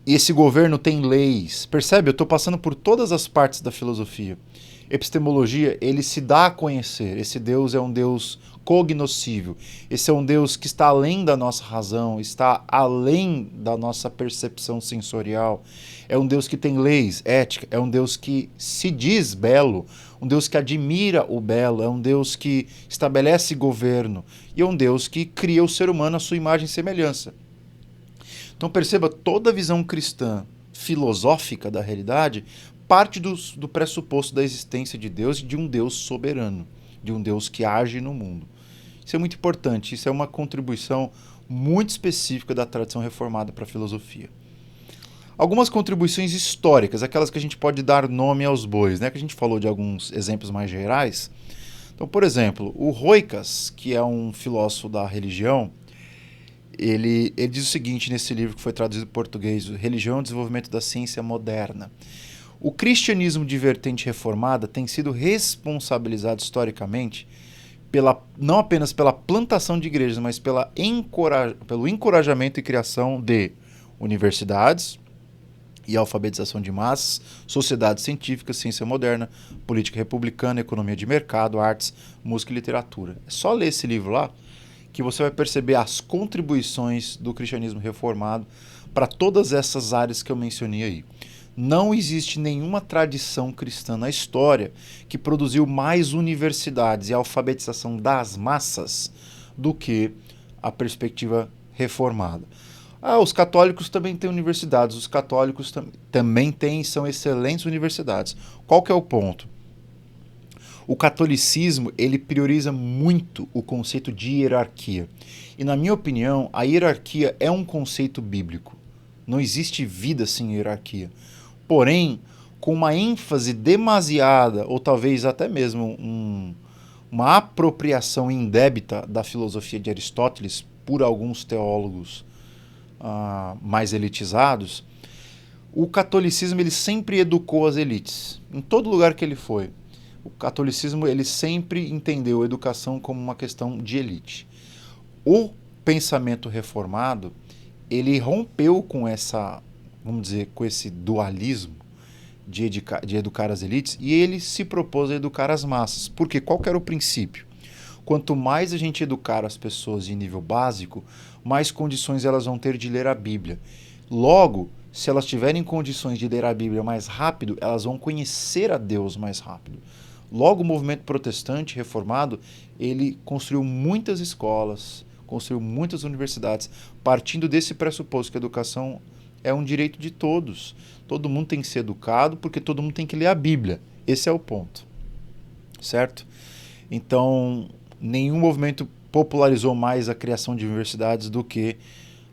E esse governo tem leis. Percebe? Eu estou passando por todas as partes da filosofia. Epistemologia, ele se dá a conhecer. Esse Deus é um Deus cognoscível. Esse é um Deus que está além da nossa razão, está além da nossa percepção sensorial. É um Deus que tem leis, ética. É um Deus que se diz belo, um Deus que admira o belo, é um Deus que estabelece governo e é um Deus que cria o ser humano à sua imagem e semelhança. Então perceba, toda a visão cristã filosófica da realidade parte do pressuposto da existência de Deus e de um Deus soberano, de um Deus que age no mundo. Isso é muito importante, isso é uma contribuição muito específica da tradição reformada para a filosofia. Algumas contribuições históricas, aquelas que a gente pode dar nome aos bois, né? Que a gente falou de alguns exemplos mais gerais. Então, por exemplo, o Roicas, que é um filósofo da religião, ele diz o seguinte nesse livro que foi traduzido em português, Religião e o Desenvolvimento da Ciência Moderna. O cristianismo de vertente reformada tem sido responsabilizado historicamente não apenas pela plantação de igrejas, mas pelo encorajamento e criação de universidades e alfabetização de massas, sociedades científicas, ciência moderna, política republicana, economia de mercado, artes, música e literatura. É só ler esse livro lá que você vai perceber as contribuições do cristianismo reformado para todas essas áreas que eu mencionei aí. Não existe nenhuma tradição cristã na história que produziu mais universidades e alfabetização das massas do que a perspectiva reformada. Os católicos também têm universidades, os católicos também são excelentes universidades. Qual que é o ponto? O catolicismo, ele prioriza muito o conceito de hierarquia. E, na minha opinião, a hierarquia é um conceito bíblico. Não existe vida sem hierarquia. Porém, com uma ênfase demasiada, ou talvez até mesmo uma apropriação indébita da filosofia de Aristóteles por alguns teólogos mais elitizados, o catolicismo ele sempre educou as elites, em todo lugar que ele foi. O catolicismo ele sempre entendeu a educação como uma questão de elite. O pensamento reformado ele rompeu com vamos dizer, com esse dualismo de educar as elites e ele se propôs a educar as massas. Porque qual que era o princípio? Quanto mais a gente educar as pessoas em nível básico, mais condições elas vão ter de ler a Bíblia. Logo, se elas tiverem condições de ler a Bíblia mais rápido, elas vão conhecer a Deus mais rápido. Logo, o movimento protestante reformado, ele construiu muitas escolas, construiu muitas universidades, partindo desse pressuposto que a educação é um direito de todos. Todo mundo tem que ser educado porque todo mundo tem que ler a Bíblia. Esse é o ponto, certo? Então, nenhum movimento popularizou mais a criação de universidades do que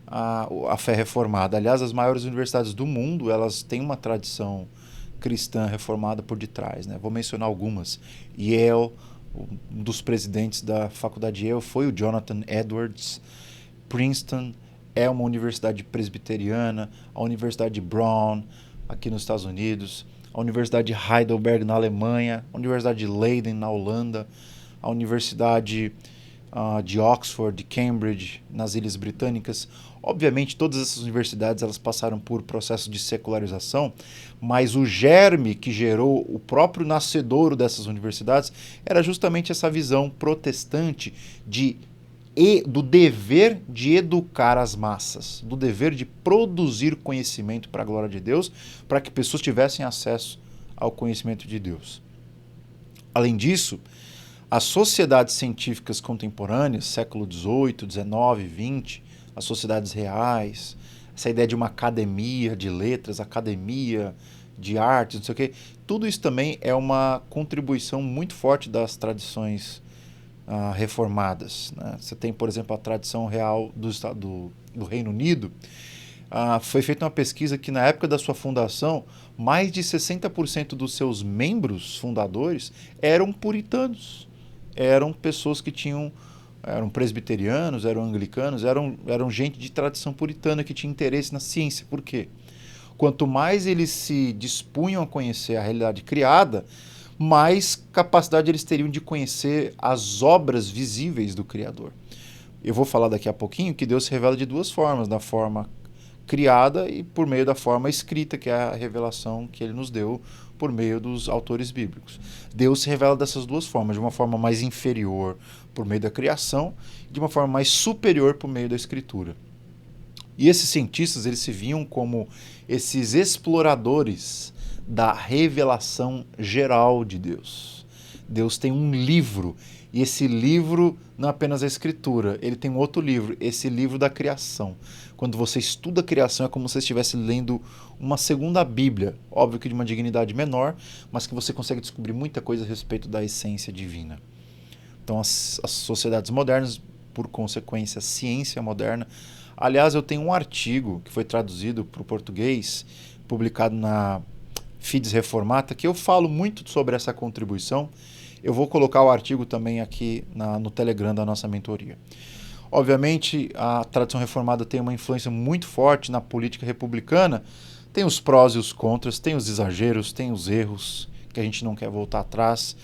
a fé reformada. Aliás, as maiores universidades do mundo, elas têm uma tradição cristã reformada por detrás, né? Vou mencionar algumas. Yale, um dos presidentes da faculdade Yale foi o Jonathan Edwards. Princeton é uma universidade presbiteriana. A Universidade de Brown, aqui nos Estados Unidos. A Universidade de Heidelberg, na Alemanha. A Universidade de Leiden, na Holanda. A Universidade de Oxford, de Cambridge, nas Ilhas Britânicas. Obviamente, todas essas universidades elas passaram por processo de secularização, mas o germe que gerou o próprio nascedouro dessas universidades era justamente essa visão protestante do dever de educar as massas, do dever de produzir conhecimento para a glória de Deus, para que pessoas tivessem acesso ao conhecimento de Deus. Além disso, as sociedades científicas contemporâneas, século XVIII, XIX, XX, as sociedades reais, essa ideia de uma academia de letras, academia de artes, não sei o quê, tudo isso também é uma contribuição muito forte das tradições reformadas, né? Você tem, por exemplo, a tradição real do Reino Unido. Foi feita uma pesquisa que, na época da sua fundação, mais de 60% dos seus membros fundadores eram puritanos. Eram pessoas que eram presbiterianos, eram anglicanos, eram gente de tradição puritana que tinha interesse na ciência. Por quê? Quanto mais eles se dispunham a conhecer a realidade criada, mais capacidade eles teriam de conhecer as obras visíveis do Criador. Eu vou falar daqui a pouquinho que Deus se revela de duas formas, da forma criada e por meio da forma escrita, que é a revelação que ele nos deu por meio dos autores bíblicos. Deus se revela dessas duas formas, de uma forma mais inferior por meio da criação, de uma forma mais superior por meio da escritura. E esses cientistas, eles se viam como esses exploradores da revelação geral de Deus. Deus tem um livro, e esse livro não é apenas a escritura, ele tem um outro livro, esse livro da criação. Quando você estuda a criação é como se você estivesse lendo uma segunda Bíblia, óbvio que de uma dignidade menor, mas que você consegue descobrir muita coisa a respeito da essência divina. Então as sociedades modernas, por consequência a ciência moderna, aliás eu tenho um artigo que foi traduzido para o português, publicado na Fides Reformata, que eu falo muito sobre essa contribuição. Eu vou colocar o artigo também aqui no Telegram da nossa mentoria. Obviamente, a tradição reformada tem uma influência muito forte na política republicana. Tem os prós e os contras, tem os exageros, tem os erros, que a gente não quer voltar atrás.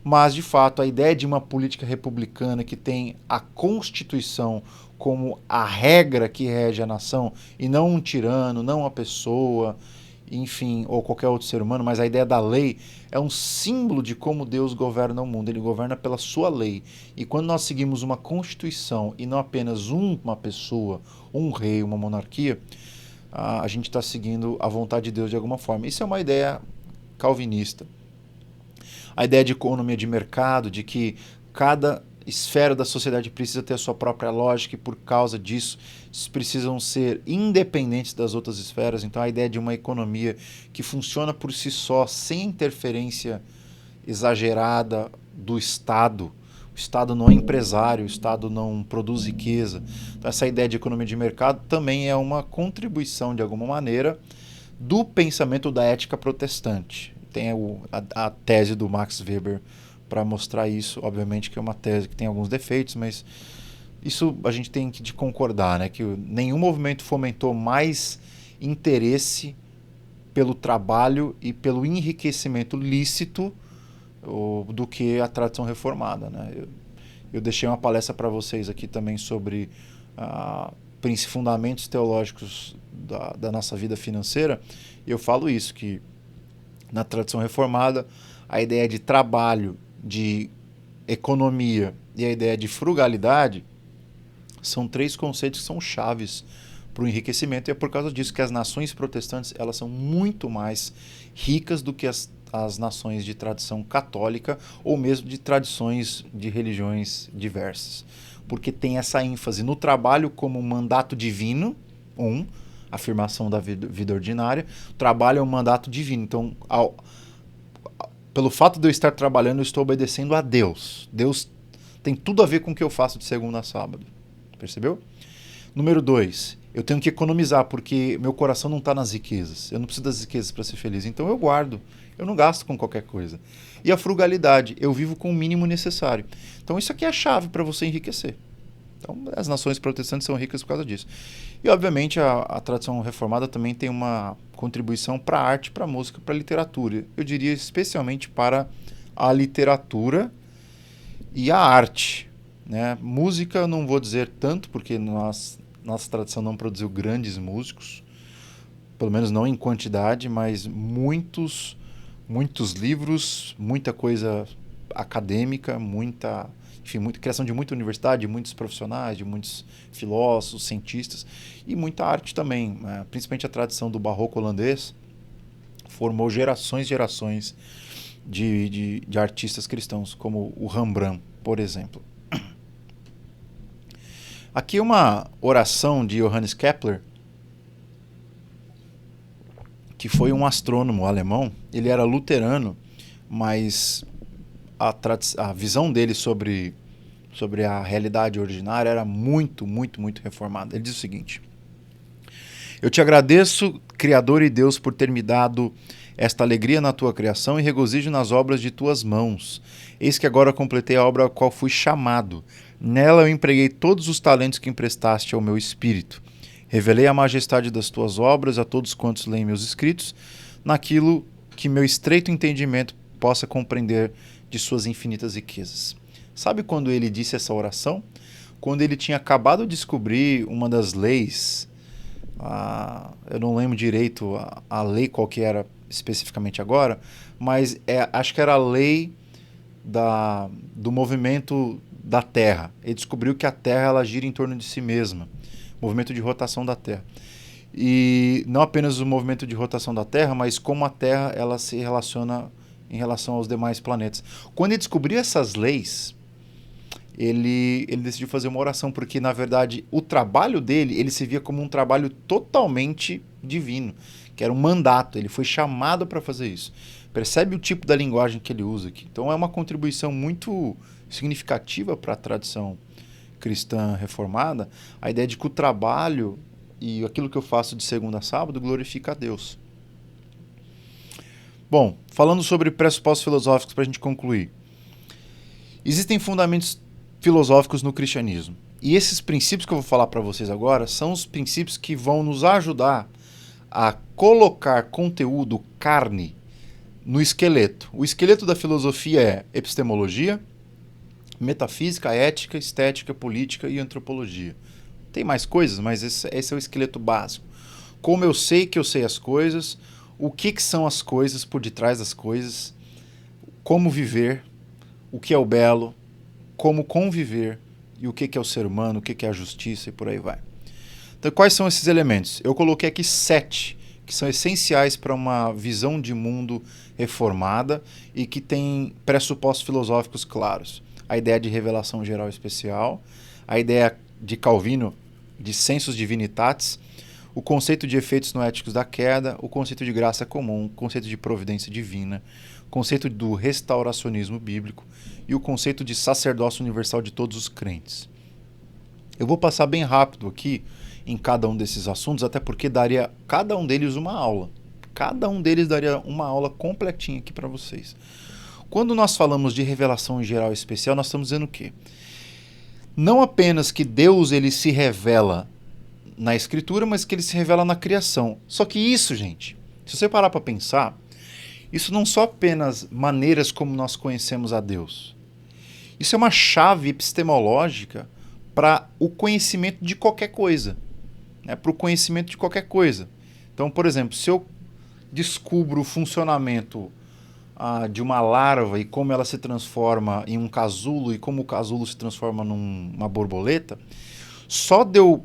Mas, de fato, a ideia de uma política republicana que tem a Constituição como a regra que rege a nação, e não um tirano, não uma pessoa, enfim, ou qualquer outro ser humano, mas a ideia da lei é um símbolo de como Deus governa o mundo. Ele governa pela sua lei. E quando nós seguimos uma constituição e não apenas uma pessoa, um rei, uma monarquia, a gente está seguindo a vontade de Deus de alguma forma. Isso é uma ideia calvinista. A ideia de economia de mercado, de que cada esfera da sociedade precisa ter a sua própria lógica e por causa disso precisam ser independentes das outras esferas. Então a ideia de uma economia que funciona por si só, sem interferência exagerada do Estado. O Estado não é empresário, o Estado não produz riqueza. Então essa ideia de economia de mercado também é uma contribuição de alguma maneira do pensamento da ética protestante. Tem a tese do Max Weber para mostrar isso, obviamente que é uma tese que tem alguns defeitos, mas isso a gente tem que concordar, né? Que nenhum movimento fomentou mais interesse pelo trabalho e pelo enriquecimento lícito do que a tradição reformada, né? Eu deixei uma palestra para vocês aqui também sobre fundamentos teológicos da nossa vida financeira, e eu falo isso, que na tradição reformada a ideia de trabalho, de economia e a ideia de frugalidade são três conceitos que são chaves para o enriquecimento, e é por causa disso que as nações protestantes elas são muito mais ricas do que as nações de tradição católica ou mesmo de tradições de religiões diversas, porque tem essa ênfase no trabalho como um mandato divino, afirmação da vida ordinária. O trabalho é um mandato divino, então pelo fato de eu estar trabalhando, eu estou obedecendo a Deus. Deus tem tudo a ver com o que eu faço de segunda a sábado. Percebeu? Número 2, eu tenho que economizar, porque meu coração não está nas riquezas. Eu não preciso das riquezas para ser feliz. Então eu guardo. Eu não gasto com qualquer coisa. E a frugalidade, eu vivo com o mínimo necessário. Então isso aqui é a chave para você enriquecer. Então as nações protestantes são ricas por causa disso. E obviamente a tradição reformada também tem uma contribuição para a arte, para a música, para a literatura. Eu diria especialmente para a literatura e a arte, né? Música eu não vou dizer tanto, porque nossa tradição não produziu grandes músicos, pelo menos não em quantidade, mas muitos livros, muita coisa acadêmica, muita criação de muita universidade, de muitos profissionais, de muitos filósofos, cientistas, e muita arte também, né? Principalmente a tradição do barroco holandês formou gerações de artistas cristãos, como o Rembrandt, por exemplo. Aqui uma oração de Johannes Kepler, que foi um astrônomo alemão. Ele era luterano, mas a visão dele sobre a realidade ordinária era muito reformada. Ele diz o seguinte: eu te agradeço, Criador e Deus, por ter me dado esta alegria na tua criação e regozijo nas obras de tuas mãos. Eis que agora completei a obra a qual fui chamado. Nela eu empreguei todos os talentos que emprestaste ao meu espírito. Revelei a majestade das tuas obras a todos quantos leem meus escritos, naquilo que meu estreito entendimento possa compreender de suas infinitas riquezas. Sabe quando ele disse essa oração? Quando ele tinha acabado de descobrir uma das leis, eu não lembro direito a lei qual que era especificamente agora, mas acho que era a lei do movimento da Terra. Ele descobriu que a Terra ela gira em torno de si mesma, movimento de rotação da Terra. E não apenas o movimento de rotação da Terra, mas como a Terra ela se relaciona em relação aos demais planetas. Quando ele descobriu essas leis, ele decidiu fazer uma oração, porque na verdade o trabalho dele, ele se via como um trabalho totalmente divino, que era um mandato, ele foi chamado para fazer isso. Percebe o tipo da linguagem que ele usa aqui. Então é uma contribuição muito significativa para a tradição cristã reformada, a ideia de que o trabalho e aquilo que eu faço de segunda a sábado glorifica a Deus. Bom, falando sobre pressupostos filosóficos para a gente concluir. Existem fundamentos filosóficos no cristianismo. E esses princípios que eu vou falar para vocês agora são os princípios que vão nos ajudar a colocar conteúdo, carne, no esqueleto. O esqueleto da filosofia é epistemologia, metafísica, ética, estética, política e antropologia. Tem mais coisas, mas esse é o esqueleto básico. Como eu sei que eu sei as coisas, o que são as coisas por detrás das coisas, como viver, o que é o belo, como conviver e o que é o ser humano, o que é a justiça e por aí vai. Então, quais são esses elementos? Eu coloquei aqui 7, que são essenciais para uma visão de mundo reformada e que tem pressupostos filosóficos claros. A ideia de revelação geral especial, a ideia de Calvino de sensus divinitatis, o conceito de efeitos noéticos da queda, o conceito de graça comum, o conceito de providência divina, o conceito do restauracionismo bíblico e o conceito de sacerdócio universal de todos os crentes. Eu vou passar bem rápido aqui em cada um desses assuntos, até porque daria cada um deles uma aula. Cada um deles daria uma aula completinha aqui para vocês. Quando nós falamos de revelação geral e especial, nós estamos dizendo o quê? Não apenas que Deus ele se revela na Escritura, mas que ele se revela na criação. Só que isso, gente, se você parar para pensar, isso não são apenas maneiras como nós conhecemos a Deus. Isso é uma chave epistemológica para o conhecimento de qualquer coisa. Para o conhecimento de qualquer coisa. Então, por exemplo, se eu descubro o funcionamento de uma larva e como ela se transforma em um casulo e como o casulo se transforma numa borboleta, só de eu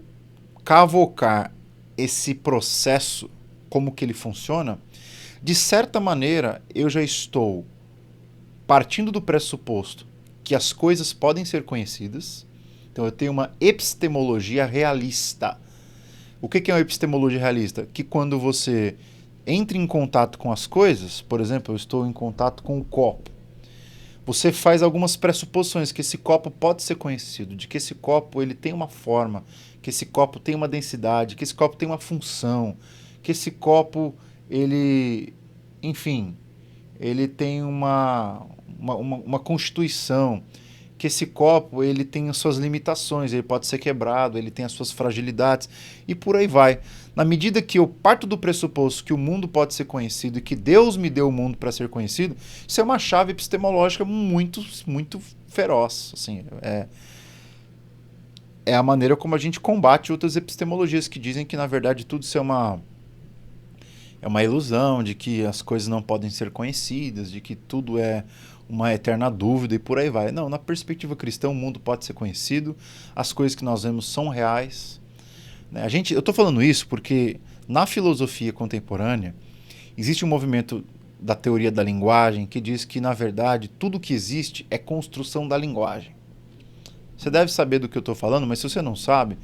cavocar esse processo, como que ele funciona, de certa maneira eu já estou partindo do pressuposto que as coisas podem ser conhecidas. Então eu tenho uma epistemologia realista. O que é uma epistemologia realista? Que quando você entra em contato com as coisas, por exemplo, eu estou em contato com o copo, você faz algumas pressuposições que esse copo pode ser conhecido, de que esse copo ele tem uma forma, que esse copo tem uma densidade, que esse copo tem uma função, que esse copo, ele, enfim, ele tem uma constituição, que esse copo ele tem as suas limitações, ele pode ser quebrado, ele tem as suas fragilidades e por aí vai. Na medida que eu parto do pressuposto que o mundo pode ser conhecido e que Deus me deu o mundo para ser conhecido, isso é uma chave epistemológica muito, muito feroz. Assim, é a maneira como a gente combate outras epistemologias que dizem que, na verdade, tudo isso é uma ilusão, de que as coisas não podem ser conhecidas, de que tudo é uma eterna dúvida e por aí vai. Não, na perspectiva cristã, o mundo pode ser conhecido, as coisas que nós vemos são reais. Eu estou falando isso porque na filosofia contemporânea existe um movimento da teoria da linguagem que diz que, na verdade, tudo que existe é construção da linguagem. Você deve saber do que eu estou falando, mas se você não sabe,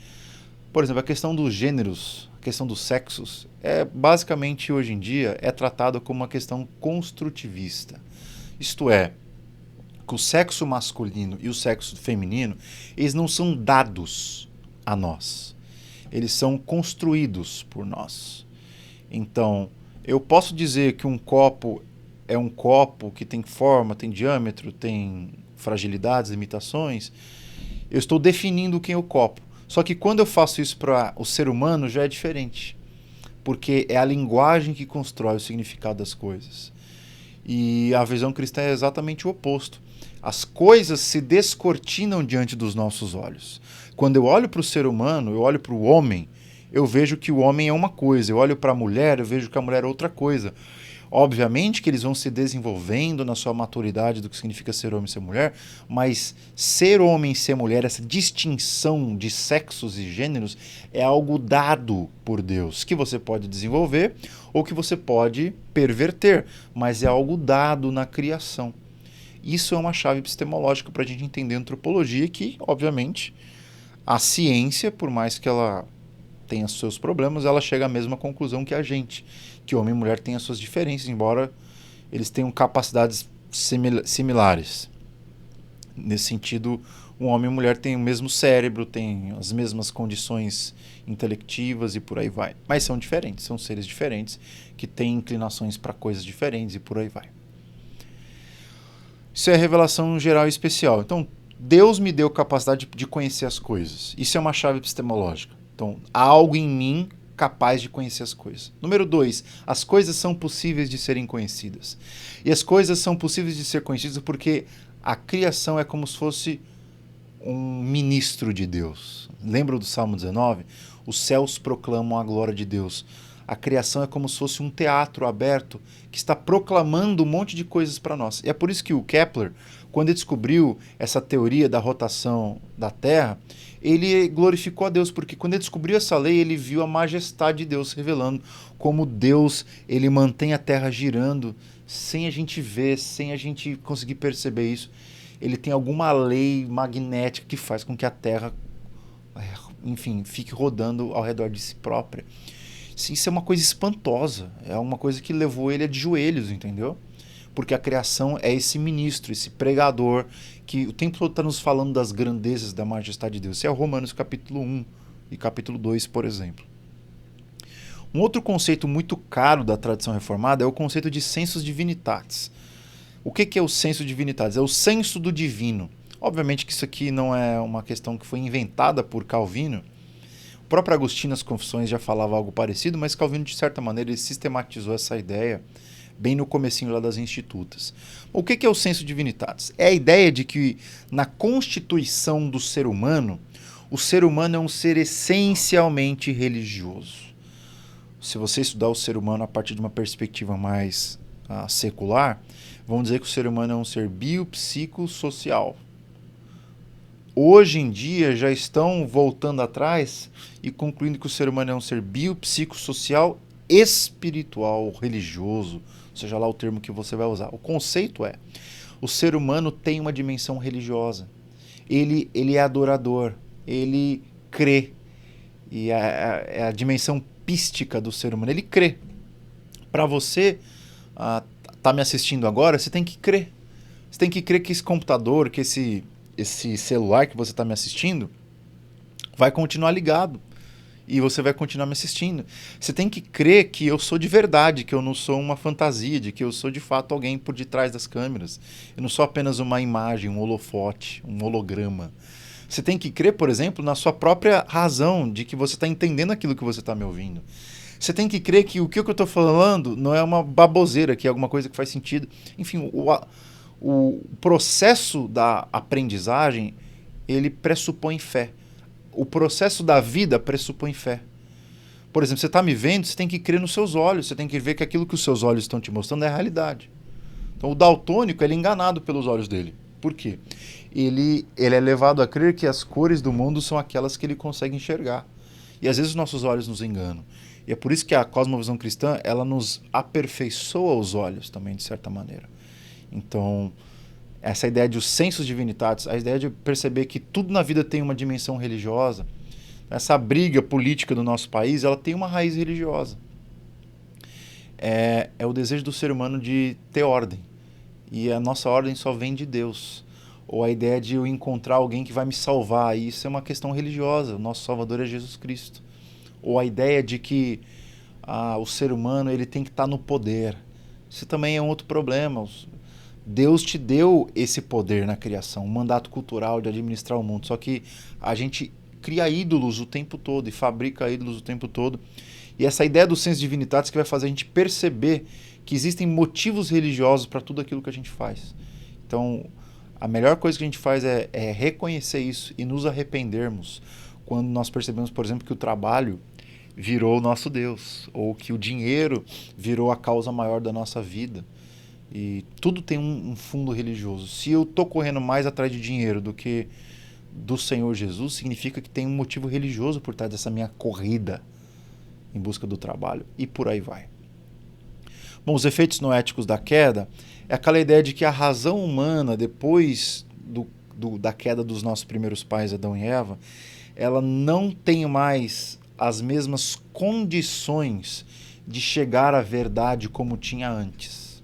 por exemplo, a questão dos gêneros, a questão dos sexos, basicamente hoje em dia é tratada como uma questão construtivista. Isto é, que o sexo masculino e o sexo feminino, eles não são dados a nós. Eles são construídos por nós. Então, eu posso dizer que um copo é um copo que tem forma, tem diâmetro, tem fragilidades, limitações. Eu estou definindo quem é o copo. Só que quando eu faço isso para o ser humano já é diferente, porque é a linguagem que constrói o significado das coisas. E a visão cristã é exatamente o oposto. As coisas se descortinam diante dos nossos olhos. Quando eu olho para o ser humano, eu olho para o homem, eu vejo que o homem é uma coisa. Eu olho para a mulher, eu vejo que a mulher é outra coisa. Obviamente que eles vão se desenvolvendo na sua maturidade do que significa ser homem e ser mulher, mas ser homem e ser mulher, essa distinção de sexos e gêneros, é algo dado por Deus, que você pode desenvolver ou que você pode perverter, mas é algo dado na criação. Isso é uma chave epistemológica para a gente entender a antropologia, que, obviamente, a ciência, por mais que ela tenha seus problemas, ela chega à mesma conclusão que a gente, que homem e mulher têm as suas diferenças, embora eles tenham capacidades similares. Nesse sentido, um homem e mulher têm o mesmo cérebro, têm as mesmas condições intelectivas e por aí vai. Mas são diferentes, são seres diferentes, que têm inclinações para coisas diferentes e por aí vai. Isso é revelação geral e especial. Então, Deus me deu capacidade de conhecer as coisas. Isso é uma chave epistemológica. Então, há algo em mim capaz de conhecer as coisas. Número 2, as coisas são possíveis de serem conhecidas. E as coisas são possíveis de ser conhecidas porque a criação é como se fosse um ministro de Deus. Lembra do Salmo 19? Os céus proclamam a glória de Deus. A criação é como se fosse um teatro aberto que está proclamando um monte de coisas para nós. E é por isso que o Kepler, quando ele descobriu essa teoria da rotação da Terra, ele glorificou a Deus, porque quando ele descobriu essa lei, ele viu a majestade de Deus revelando como Deus ele mantém a Terra girando sem a gente ver, sem a gente conseguir perceber isso. Ele tem alguma lei magnética que faz com que a Terra, enfim, fique rodando ao redor de si própria. Isso é uma coisa espantosa, é uma coisa que levou ele a de joelhos, entendeu? Porque a criação é esse ministro, esse pregador, que o tempo todo está nos falando das grandezas da majestade de Deus. Isso é Romanos capítulo 1 e capítulo 2, por exemplo. Um outro conceito muito caro da tradição reformada é o conceito de sensus divinitatis. O que é o sensus divinitatis? É o senso do divino. Obviamente que isso aqui não é uma questão que foi inventada por Calvino. O próprio Agostinho nas Confissões já falava algo parecido, mas Calvino, de certa maneira, ele sistematizou essa ideia bem no comecinho lá das Institutas. O que é o sensu divinitatis? É a ideia de que na constituição do ser humano, o ser humano é um ser essencialmente religioso. Se você estudar o ser humano a partir de uma perspectiva mais secular, vão dizer que o ser humano é um ser biopsicossocial. Hoje em dia já estão voltando atrás e concluindo que o ser humano é um ser biopsicossocial, espiritual, religioso, seja lá o termo que você vai usar. O conceito é, o ser humano tem uma dimensão religiosa. Ele é adorador, ele crê. E é a dimensão pística do ser humano, ele crê. Para você tá me assistindo agora, você tem que crer. Você tem que crer que esse computador, que esse celular que você está me assistindo vai continuar ligado e você vai continuar me assistindo. Você tem que crer que eu sou de verdade, que eu não sou uma fantasia, de que eu sou de fato alguém por detrás das câmeras. Eu não sou apenas uma imagem, um holofote, um holograma. Você tem que crer, por exemplo, na sua própria razão de que você está entendendo aquilo que você está me ouvindo. Você tem que crer que o que eu estou falando não é uma baboseira, que é alguma coisa que faz sentido. Enfim, o processo da aprendizagem, ele pressupõe fé. O processo da vida pressupõe fé. Por exemplo, você está me vendo, você tem que crer nos seus olhos, você tem que ver que aquilo que os seus olhos estão te mostrando é a realidade. Então o daltônico, ele é enganado pelos olhos dele. Por quê? Ele é levado a crer que as cores do mundo são aquelas que ele consegue enxergar. E às vezes os nossos olhos nos enganam. E é por isso que a cosmovisão cristã, ela nos aperfeiçoa os olhos também, de certa maneira. Então, essa ideia de os sensus divinitatis, a ideia de perceber que tudo na vida tem uma dimensão religiosa, essa briga política do nosso país, ela tem uma raiz religiosa. É o desejo do ser humano de ter ordem. E a nossa ordem só vem de Deus. Ou a ideia de eu encontrar alguém que vai me salvar. E isso é uma questão religiosa. O nosso Salvador é Jesus Cristo. Ou a ideia de que o ser humano ele tem que estar no poder. Isso também é um outro problema. Deus te deu esse poder na criação, um mandato cultural de administrar o mundo. Só que a gente cria ídolos o tempo todo e fabrica ídolos o tempo todo. E essa ideia do senso divinitatis que vai fazer a gente perceber que existem motivos religiosos para tudo aquilo que a gente faz. Então, a melhor coisa que a gente faz é reconhecer isso e nos arrependermos quando nós percebemos, por exemplo, que o trabalho virou o nosso Deus, ou que o dinheiro virou a causa maior da nossa vida. E tudo tem um fundo religioso. Se eu estou correndo mais atrás de dinheiro do que do Senhor Jesus, significa que tem um motivo religioso por trás dessa minha corrida em busca do trabalho, e por aí vai. Bom, os efeitos noéticos da queda é aquela ideia de que a razão humana, depois da queda dos nossos primeiros pais, Adão e Eva, ela não tem mais as mesmas condições de chegar à verdade como tinha antes.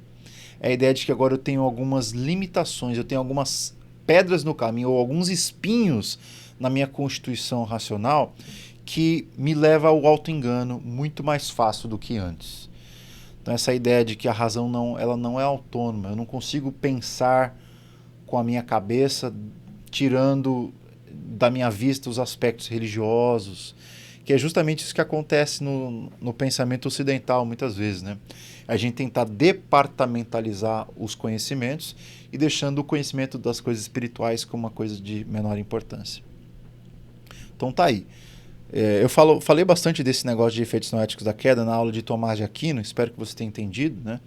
É a ideia de que agora eu tenho algumas limitações, eu tenho algumas pedras no caminho, ou alguns espinhos na minha constituição racional, que me leva ao auto-engano muito mais fácil do que antes. Então essa ideia de que a razão ela não é autônoma, eu não consigo pensar com a minha cabeça, tirando da minha vista os aspectos religiosos, que é justamente isso que acontece no pensamento ocidental muitas vezes, né? A gente tentar departamentalizar os conhecimentos e deixando o conhecimento das coisas espirituais como uma coisa de menor importância. Então tá aí. Eu falei bastante desse negócio de efeitos noéticos da queda na aula de Tomás de Aquino, espero que você tenha entendido, né?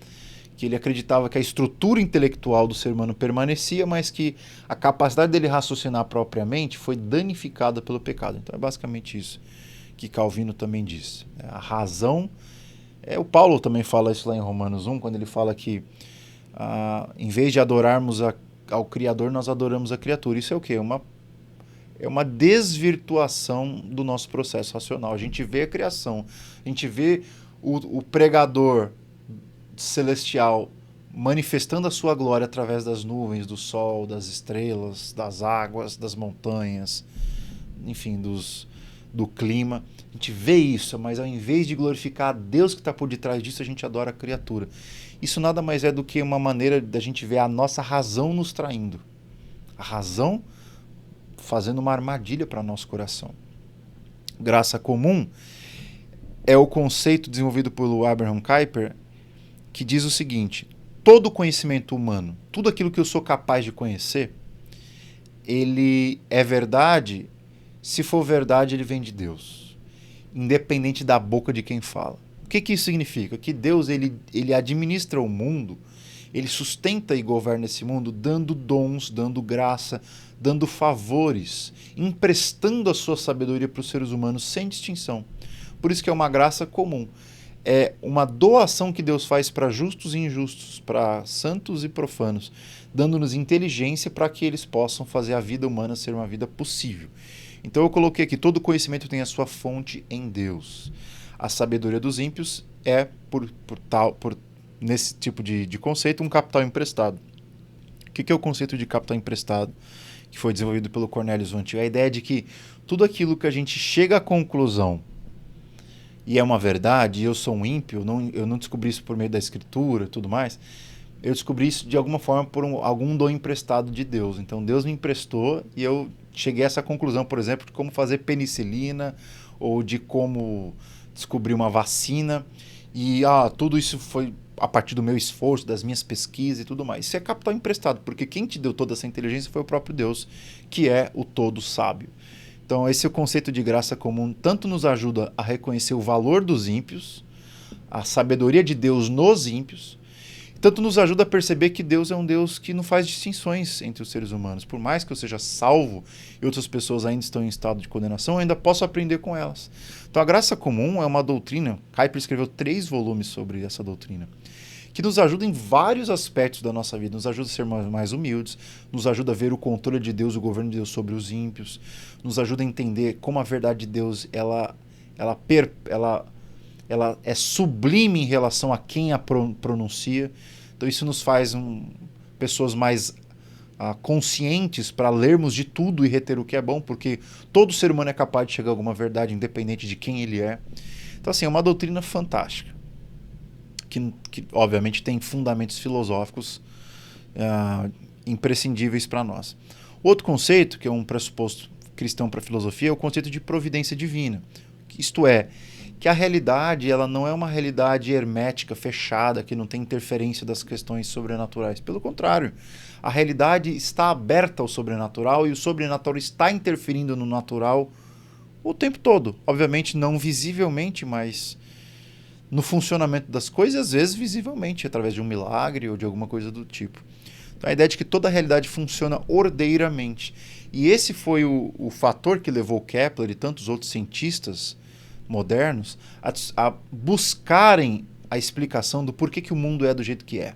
Que ele acreditava que a estrutura intelectual do ser humano permanecia, mas que a capacidade dele raciocinar propriamente foi danificada pelo pecado. Então é basicamente isso que Calvino também diz. A razão, o Paulo também fala isso lá em Romanos 1, quando ele fala que em vez de adorarmos ao Criador, nós adoramos a criatura. Isso é o quê? É uma desvirtuação do nosso processo racional. A gente vê a criação, a gente vê o pregador celestial manifestando a sua glória através das nuvens, do sol, das estrelas, das águas, das montanhas, enfim, do clima. A gente vê isso, mas ao invés de glorificar a Deus que está por detrás disso, a gente adora a criatura. Isso nada mais é do que uma maneira da gente ver a nossa razão nos traindo. A razão fazendo uma armadilha para nosso coração. Graça comum é o conceito desenvolvido pelo Abraham Kuyper, que diz o seguinte: todo conhecimento humano, tudo aquilo que eu sou capaz de conhecer, ele é verdade. Se for verdade, ele vem de Deus, independente da boca de quem fala. O que isso significa? Que Deus ele administra o mundo, ele sustenta e governa esse mundo dando dons, dando graça, dando favores, emprestando a sua sabedoria para os seres humanos sem distinção. Por isso que é uma graça comum. É uma doação que Deus faz para justos e injustos, para santos e profanos, dando-nos inteligência para que eles possam fazer a vida humana ser uma vida possível. Então eu coloquei aqui, todo conhecimento tem a sua fonte em Deus. A sabedoria dos ímpios é, nesse tipo de conceito, um capital emprestado. O que é o conceito de capital emprestado? Que foi desenvolvido pelo Cornelius Van Til. A ideia de que tudo aquilo que a gente chega à conclusão e é uma verdade, e eu sou um ímpio, eu não descobri isso por meio da escritura e tudo mais, eu descobri isso de alguma forma por algum dom emprestado de Deus. Então Deus me emprestou e eu cheguei a essa conclusão, por exemplo, de como fazer penicilina ou de como descobrir uma vacina, e tudo isso foi a partir do meu esforço, das minhas pesquisas e tudo mais. Isso é capital emprestado, porque quem te deu toda essa inteligência foi o próprio Deus, que é o todo sábio. Então esse é o conceito de graça comum, tanto nos ajuda a reconhecer o valor dos ímpios, a sabedoria de Deus nos ímpios, tanto nos ajuda a perceber que Deus é um Deus que não faz distinções entre os seres humanos. Por mais que eu seja salvo e outras pessoas ainda estão em estado de condenação, eu ainda posso aprender com elas. Então a graça comum é uma doutrina, Kuyper escreveu 3 volumes sobre essa doutrina, que nos ajuda em vários aspectos da nossa vida, nos ajuda a ser mais humildes, nos ajuda a ver o controle de Deus, o governo de Deus sobre os ímpios, nos ajuda a entender como a verdade de Deus ela é sublime em relação a quem a pronuncia. Então isso nos faz pessoas mais conscientes para lermos de tudo e reter o que é bom, porque todo ser humano é capaz de chegar a alguma verdade, independente de quem ele é. Então assim, é uma doutrina fantástica, que obviamente tem fundamentos filosóficos imprescindíveis para nós. Outro conceito, que é um pressuposto cristão para a filosofia é o conceito de providência divina. Isto é, que a realidade ela não é uma realidade hermética, fechada, que não tem interferência das questões sobrenaturais. Pelo contrário, a realidade está aberta ao sobrenatural e o sobrenatural está interferindo no natural o tempo todo. Obviamente não visivelmente, mas no funcionamento das coisas, às vezes visivelmente, através de um milagre ou de alguma coisa do tipo. Então, a ideia de que toda a realidade funciona ordeiramente. E esse foi o fator que levou Kepler e tantos outros cientistas modernos a buscarem a explicação do porquê que o mundo é do jeito que é.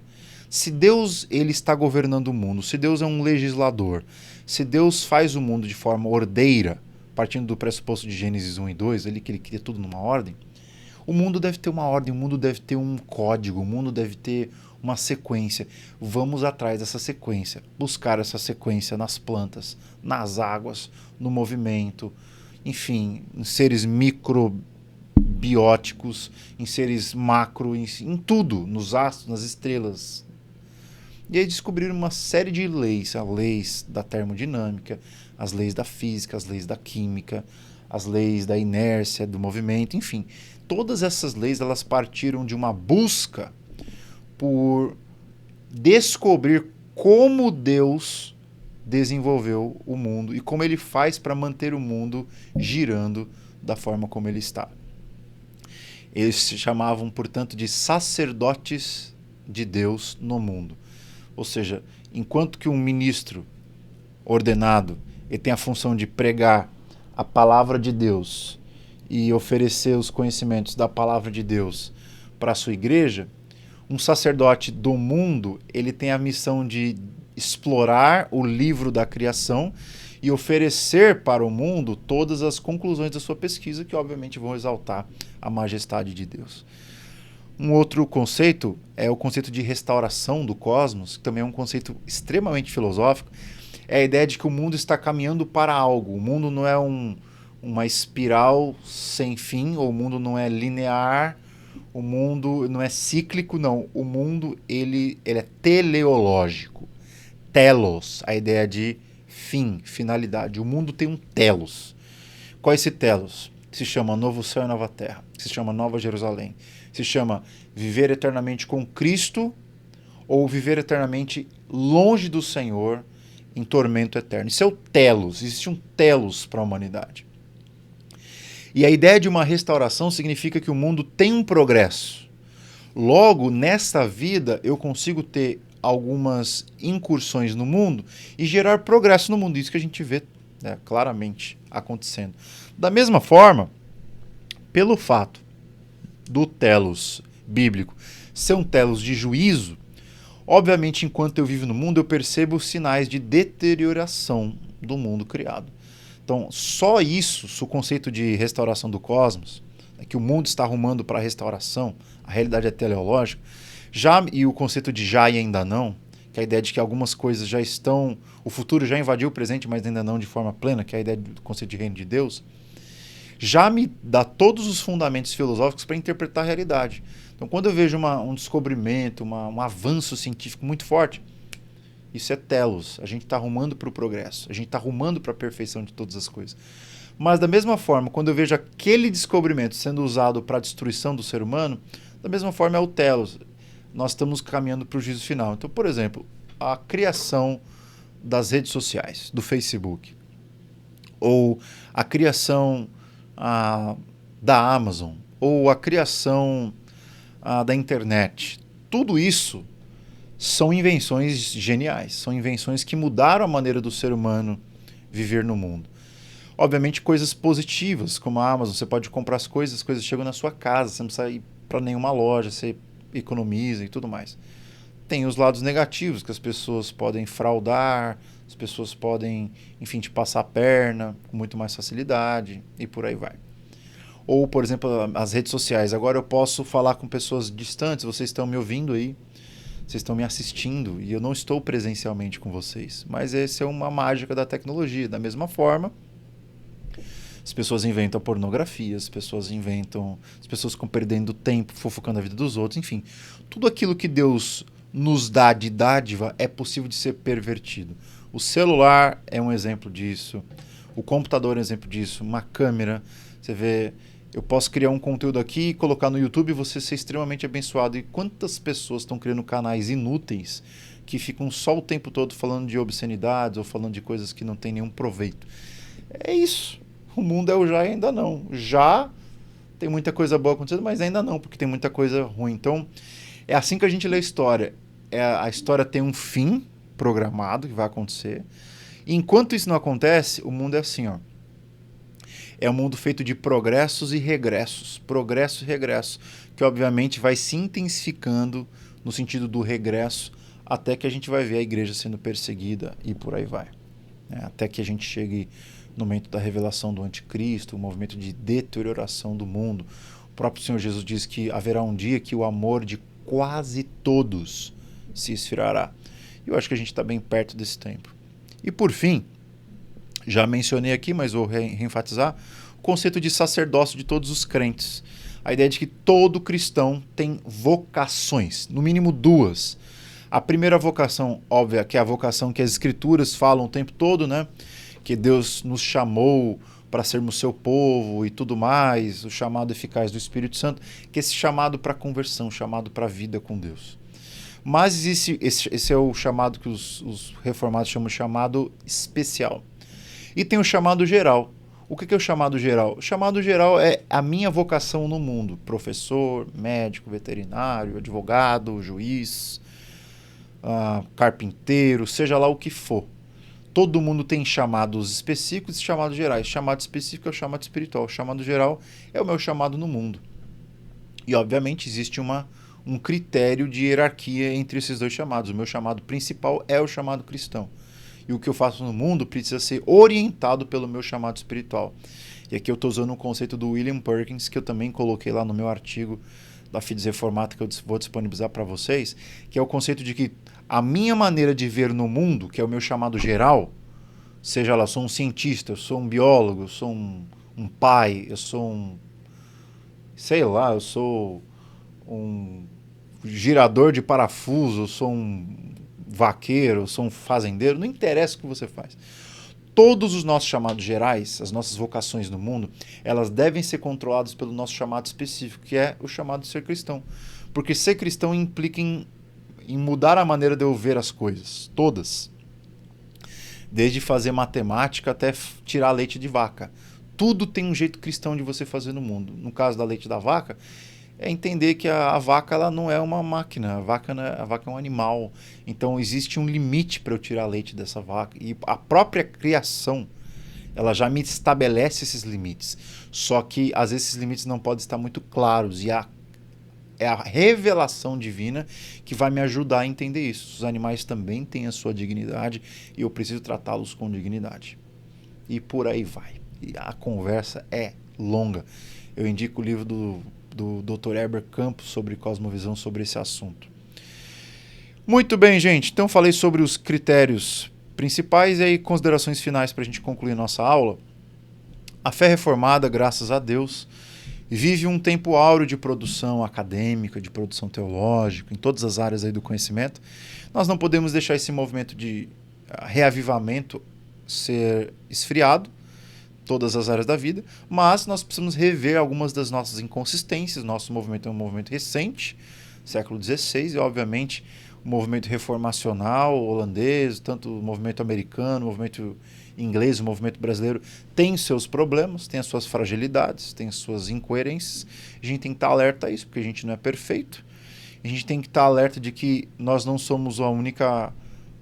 Se Deus ele está governando o mundo, se Deus é um legislador, se Deus faz o mundo de forma ordeira, partindo do pressuposto de Gênesis 1 e 2, que ele cria tudo numa ordem, o mundo deve ter uma ordem, o mundo deve ter um código, o mundo deve ter uma sequência. Vamos atrás dessa sequência, buscar essa sequência nas plantas, nas águas, no movimento, enfim, em seres microbióticos, em seres macro, em tudo, nos astros, nas estrelas. E aí descobriram uma série de leis, as leis da termodinâmica, as leis da física, as leis da química, as leis da inércia, do movimento, enfim. Todas essas leis elas partiram de uma busca por descobrir como Deus desenvolveu o mundo e como ele faz para manter o mundo girando da forma como ele está. Eles se chamavam, portanto, de sacerdotes de Deus no mundo. Ou seja, enquanto que um ministro ordenado ele tem a função de pregar a palavra de Deus e oferecer os conhecimentos da palavra de Deus para a sua igreja, um sacerdote do mundo ele tem a missão de explorar o livro da criação e oferecer para o mundo todas as conclusões da sua pesquisa, que obviamente vão exaltar a majestade de Deus. Um outro conceito é o conceito de restauração do cosmos, que também é um conceito extremamente filosófico. É a ideia de que o mundo está caminhando para algo. O mundo não é uma espiral sem fim, ou o mundo não é linear, o mundo não é cíclico, não. O mundo ele é teleológico. Telos, a ideia de fim, finalidade. O mundo tem um telos. Qual é esse telos? Se chama Novo Céu e Nova Terra, se chama Nova Jerusalém, se chama viver eternamente com Cristo ou viver eternamente longe do Senhor em tormento eterno. Isso é o telos, existe um telos para a humanidade. E a ideia de uma restauração significa que o mundo tem um progresso. Logo, nesta vida, eu consigo ter algumas incursões no mundo e gerar progresso no mundo. Isso que a gente vê claramente acontecendo. Da mesma forma, pelo fato do telos bíblico ser um telos de juízo, obviamente, enquanto eu vivo no mundo, eu percebo sinais de deterioração do mundo criado. Então, só isso, o conceito de restauração do cosmos, que o mundo está arrumando para a restauração, a realidade é teleológica, e o conceito de já e ainda não, que é a ideia de que algumas coisas já estão, o futuro já invadiu o presente, mas ainda não de forma plena, que é a ideia do conceito de reino de Deus, já me dá todos os fundamentos filosóficos para interpretar a realidade. Então, quando eu vejo um descobrimento, um avanço científico muito forte, isso é telos. A gente está arrumando para o progresso. A gente está arrumando para a perfeição de todas as coisas. Mas, da mesma forma, quando eu vejo aquele descobrimento sendo usado para a destruição do ser humano, da mesma forma é o telos. Nós estamos caminhando para o juízo final. Então, por exemplo, a criação das redes sociais, do Facebook, ou a criação da Amazon, ou a criação da internet. Tudo isso são invenções geniais, são invenções que mudaram a maneira do ser humano viver no mundo. Obviamente coisas positivas, como a Amazon, você pode comprar as coisas chegam na sua casa, você não precisa ir para nenhuma loja, você economiza e tudo mais. Tem os lados negativos, que as pessoas podem fraudar, as pessoas podem, enfim, te passar a perna com muito mais facilidade e por aí vai. Ou, por exemplo, as redes sociais. Agora eu posso falar com pessoas distantes, vocês estão me ouvindo aí, vocês estão me assistindo e eu não estou presencialmente com vocês. Mas essa é uma mágica da tecnologia. Da mesma forma, as pessoas inventam pornografia, as pessoas ficam perdendo tempo, fofocando a vida dos outros, enfim. Tudo aquilo que Deus nos dá de dádiva é possível de ser pervertido. O celular é um exemplo disso. O computador é um exemplo disso, uma câmera. Você vê, eu posso criar um conteúdo aqui e colocar no YouTube e você ser extremamente abençoado. E quantas pessoas estão criando canais inúteis que ficam só o tempo todo falando de obscenidades ou falando de coisas que não tem nenhum proveito? É isso. O mundo é o já e ainda não. Já tem muita coisa boa acontecendo, mas ainda não, porque tem muita coisa ruim. Então, é assim que a gente lê a história. A história tem um fim programado que vai acontecer. E enquanto isso não acontece, o mundo é assim, ó. É um mundo feito de progressos e regressos. Progresso e regresso. Que obviamente vai se intensificando no sentido do regresso até que a gente vai ver a igreja sendo perseguida e por aí vai. Até que a gente chegue no momento da revelação do anticristo, o movimento de deterioração do mundo. O próprio Senhor Jesus diz que haverá um dia que o amor de quase todos se esfriará. E eu acho que a gente está bem perto desse tempo. E por fim, já mencionei aqui, mas vou reenfatizar, o conceito de sacerdócio de todos os crentes. A ideia de que todo cristão tem vocações, no mínimo duas. A primeira vocação, óbvia, que é a vocação que as escrituras falam o tempo todo, né? Que Deus nos chamou para sermos seu povo e tudo mais, o chamado eficaz do Espírito Santo, que é esse chamado para conversão, chamado para a vida com Deus. Mas esse é o chamado que os reformados chamam de chamado especial. E tem o chamado geral. O que é o chamado geral? O chamado geral é a minha vocação no mundo. Professor, médico, veterinário, advogado, juiz, carpinteiro, seja lá o que for. Todo mundo tem chamados específicos e chamados gerais. O chamado específico é o chamado espiritual. O chamado geral é o meu chamado no mundo. E, obviamente, existe um critério de hierarquia entre esses dois chamados. O meu chamado principal é o chamado cristão. E o que eu faço no mundo precisa ser orientado pelo meu chamado espiritual. E aqui eu estou usando um conceito do William Perkins, que eu também coloquei lá no meu artigo da Fides Reformata, que eu vou disponibilizar para vocês, que é o conceito de que a minha maneira de ver no mundo, que é o meu chamado geral, seja lá, eu sou um cientista, eu sou um biólogo, eu sou um pai, eu sou eu sou um girador de parafuso, eu sou um vaqueiro, eu sou um fazendeiro, não interessa o que você faz. Todos os nossos chamados gerais, as nossas vocações no mundo, elas devem ser controladas pelo nosso chamado específico, que é o chamado de ser cristão. Porque ser cristão implica em mudar a maneira de eu ver as coisas, todas. Desde fazer matemática até tirar leite de vaca. Tudo tem um jeito cristão de você fazer no mundo. No caso da leite da vaca, é entender que a vaca ela não é uma máquina, a vaca é um animal. Então existe um limite para eu tirar leite dessa vaca. E a própria criação, ela já me estabelece esses limites. Só que às vezes esses limites não podem estar muito claros. E é a revelação divina que vai me ajudar a entender isso. Os animais também têm a sua dignidade e eu preciso tratá-los com dignidade. E por aí vai. E a conversa é longa. Eu indico o livro do Dr. Herbert Campos sobre cosmovisão, sobre esse assunto. Muito bem, gente. Então falei sobre os critérios principais e aí considerações finais para a gente concluir nossa aula. A fé reformada, graças a Deus, vive um tempo áureo de produção acadêmica, de produção teológica, em todas as áreas aí do conhecimento. Nós não podemos deixar esse movimento de reavivamento ser esfriado, todas as áreas da vida, mas nós precisamos rever algumas das nossas inconsistências. Nosso movimento é um movimento recente, século XVI, e obviamente o movimento reformacional holandês, tanto o movimento americano, o movimento inglês, o movimento brasileiro, tem seus problemas, tem as suas fragilidades, tem as suas incoerências. A gente tem que estar alerta a isso, porque a gente não é perfeito. A gente tem que estar alerta de que nós não somos a única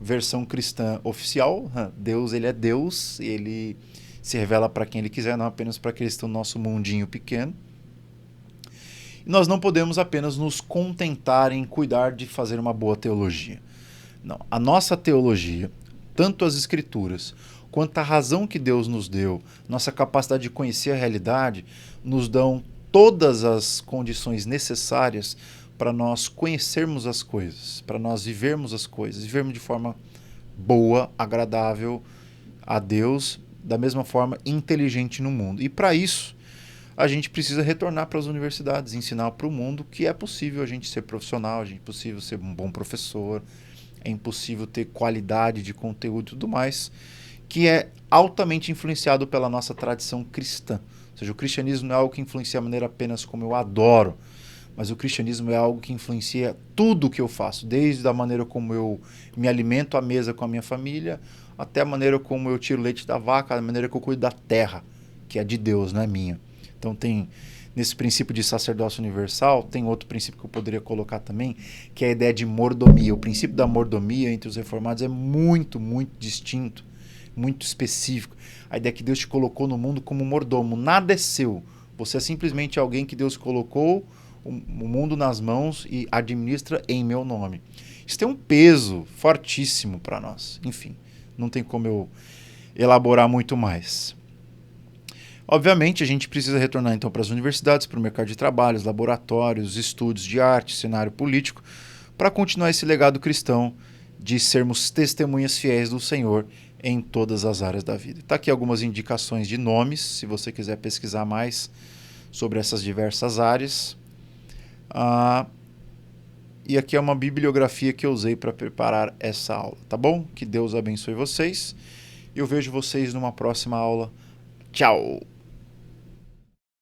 versão cristã oficial. Deus, ele é Deus, ele se revela para quem ele quiser, não apenas para aqueles que estão no nosso mundinho pequeno. E nós não podemos apenas nos contentar em cuidar de fazer uma boa teologia. Não, a nossa teologia, tanto as escrituras, quanto a razão que Deus nos deu, nossa capacidade de conhecer a realidade, nos dão todas as condições necessárias para nós conhecermos as coisas, para nós vivermos as coisas, vivermos de forma boa, agradável a Deus, da mesma forma inteligente no mundo. E para isso, a gente precisa retornar para as universidades, ensinar para o mundo que é possível a gente ser profissional, é possível ser um bom professor, é impossível ter qualidade de conteúdo e tudo mais, que é altamente influenciado pela nossa tradição cristã. Ou seja, o cristianismo não é algo que influencia a maneira apenas como eu adoro, mas o cristianismo é algo que influencia tudo o que eu faço, desde a maneira como eu me alimento à mesa com a minha família, até a maneira como eu tiro leite da vaca, a maneira que eu cuido da terra, que é de Deus, não é minha. Então tem, nesse princípio de sacerdócio universal, tem outro princípio que eu poderia colocar também, que é a ideia de mordomia. O princípio da mordomia entre os reformados é muito, muito distinto, muito específico. A ideia é que Deus te colocou no mundo como mordomo. Nada é seu. Você é simplesmente alguém que Deus colocou o mundo nas mãos e administra em meu nome. Isso tem um peso fortíssimo para nós. Enfim, não tem como eu elaborar muito mais. Obviamente, a gente precisa retornar então para as universidades, para o mercado de trabalho, os laboratórios, estudos de arte, cenário político, para continuar esse legado cristão de sermos testemunhas fiéis do Senhor em todas as áreas da vida. Está aqui algumas indicações de nomes, se você quiser pesquisar mais sobre essas diversas áreas. E aqui é uma bibliografia que eu usei para preparar essa aula, tá bom? Que Deus abençoe vocês. Eu vejo vocês numa próxima aula. Tchau!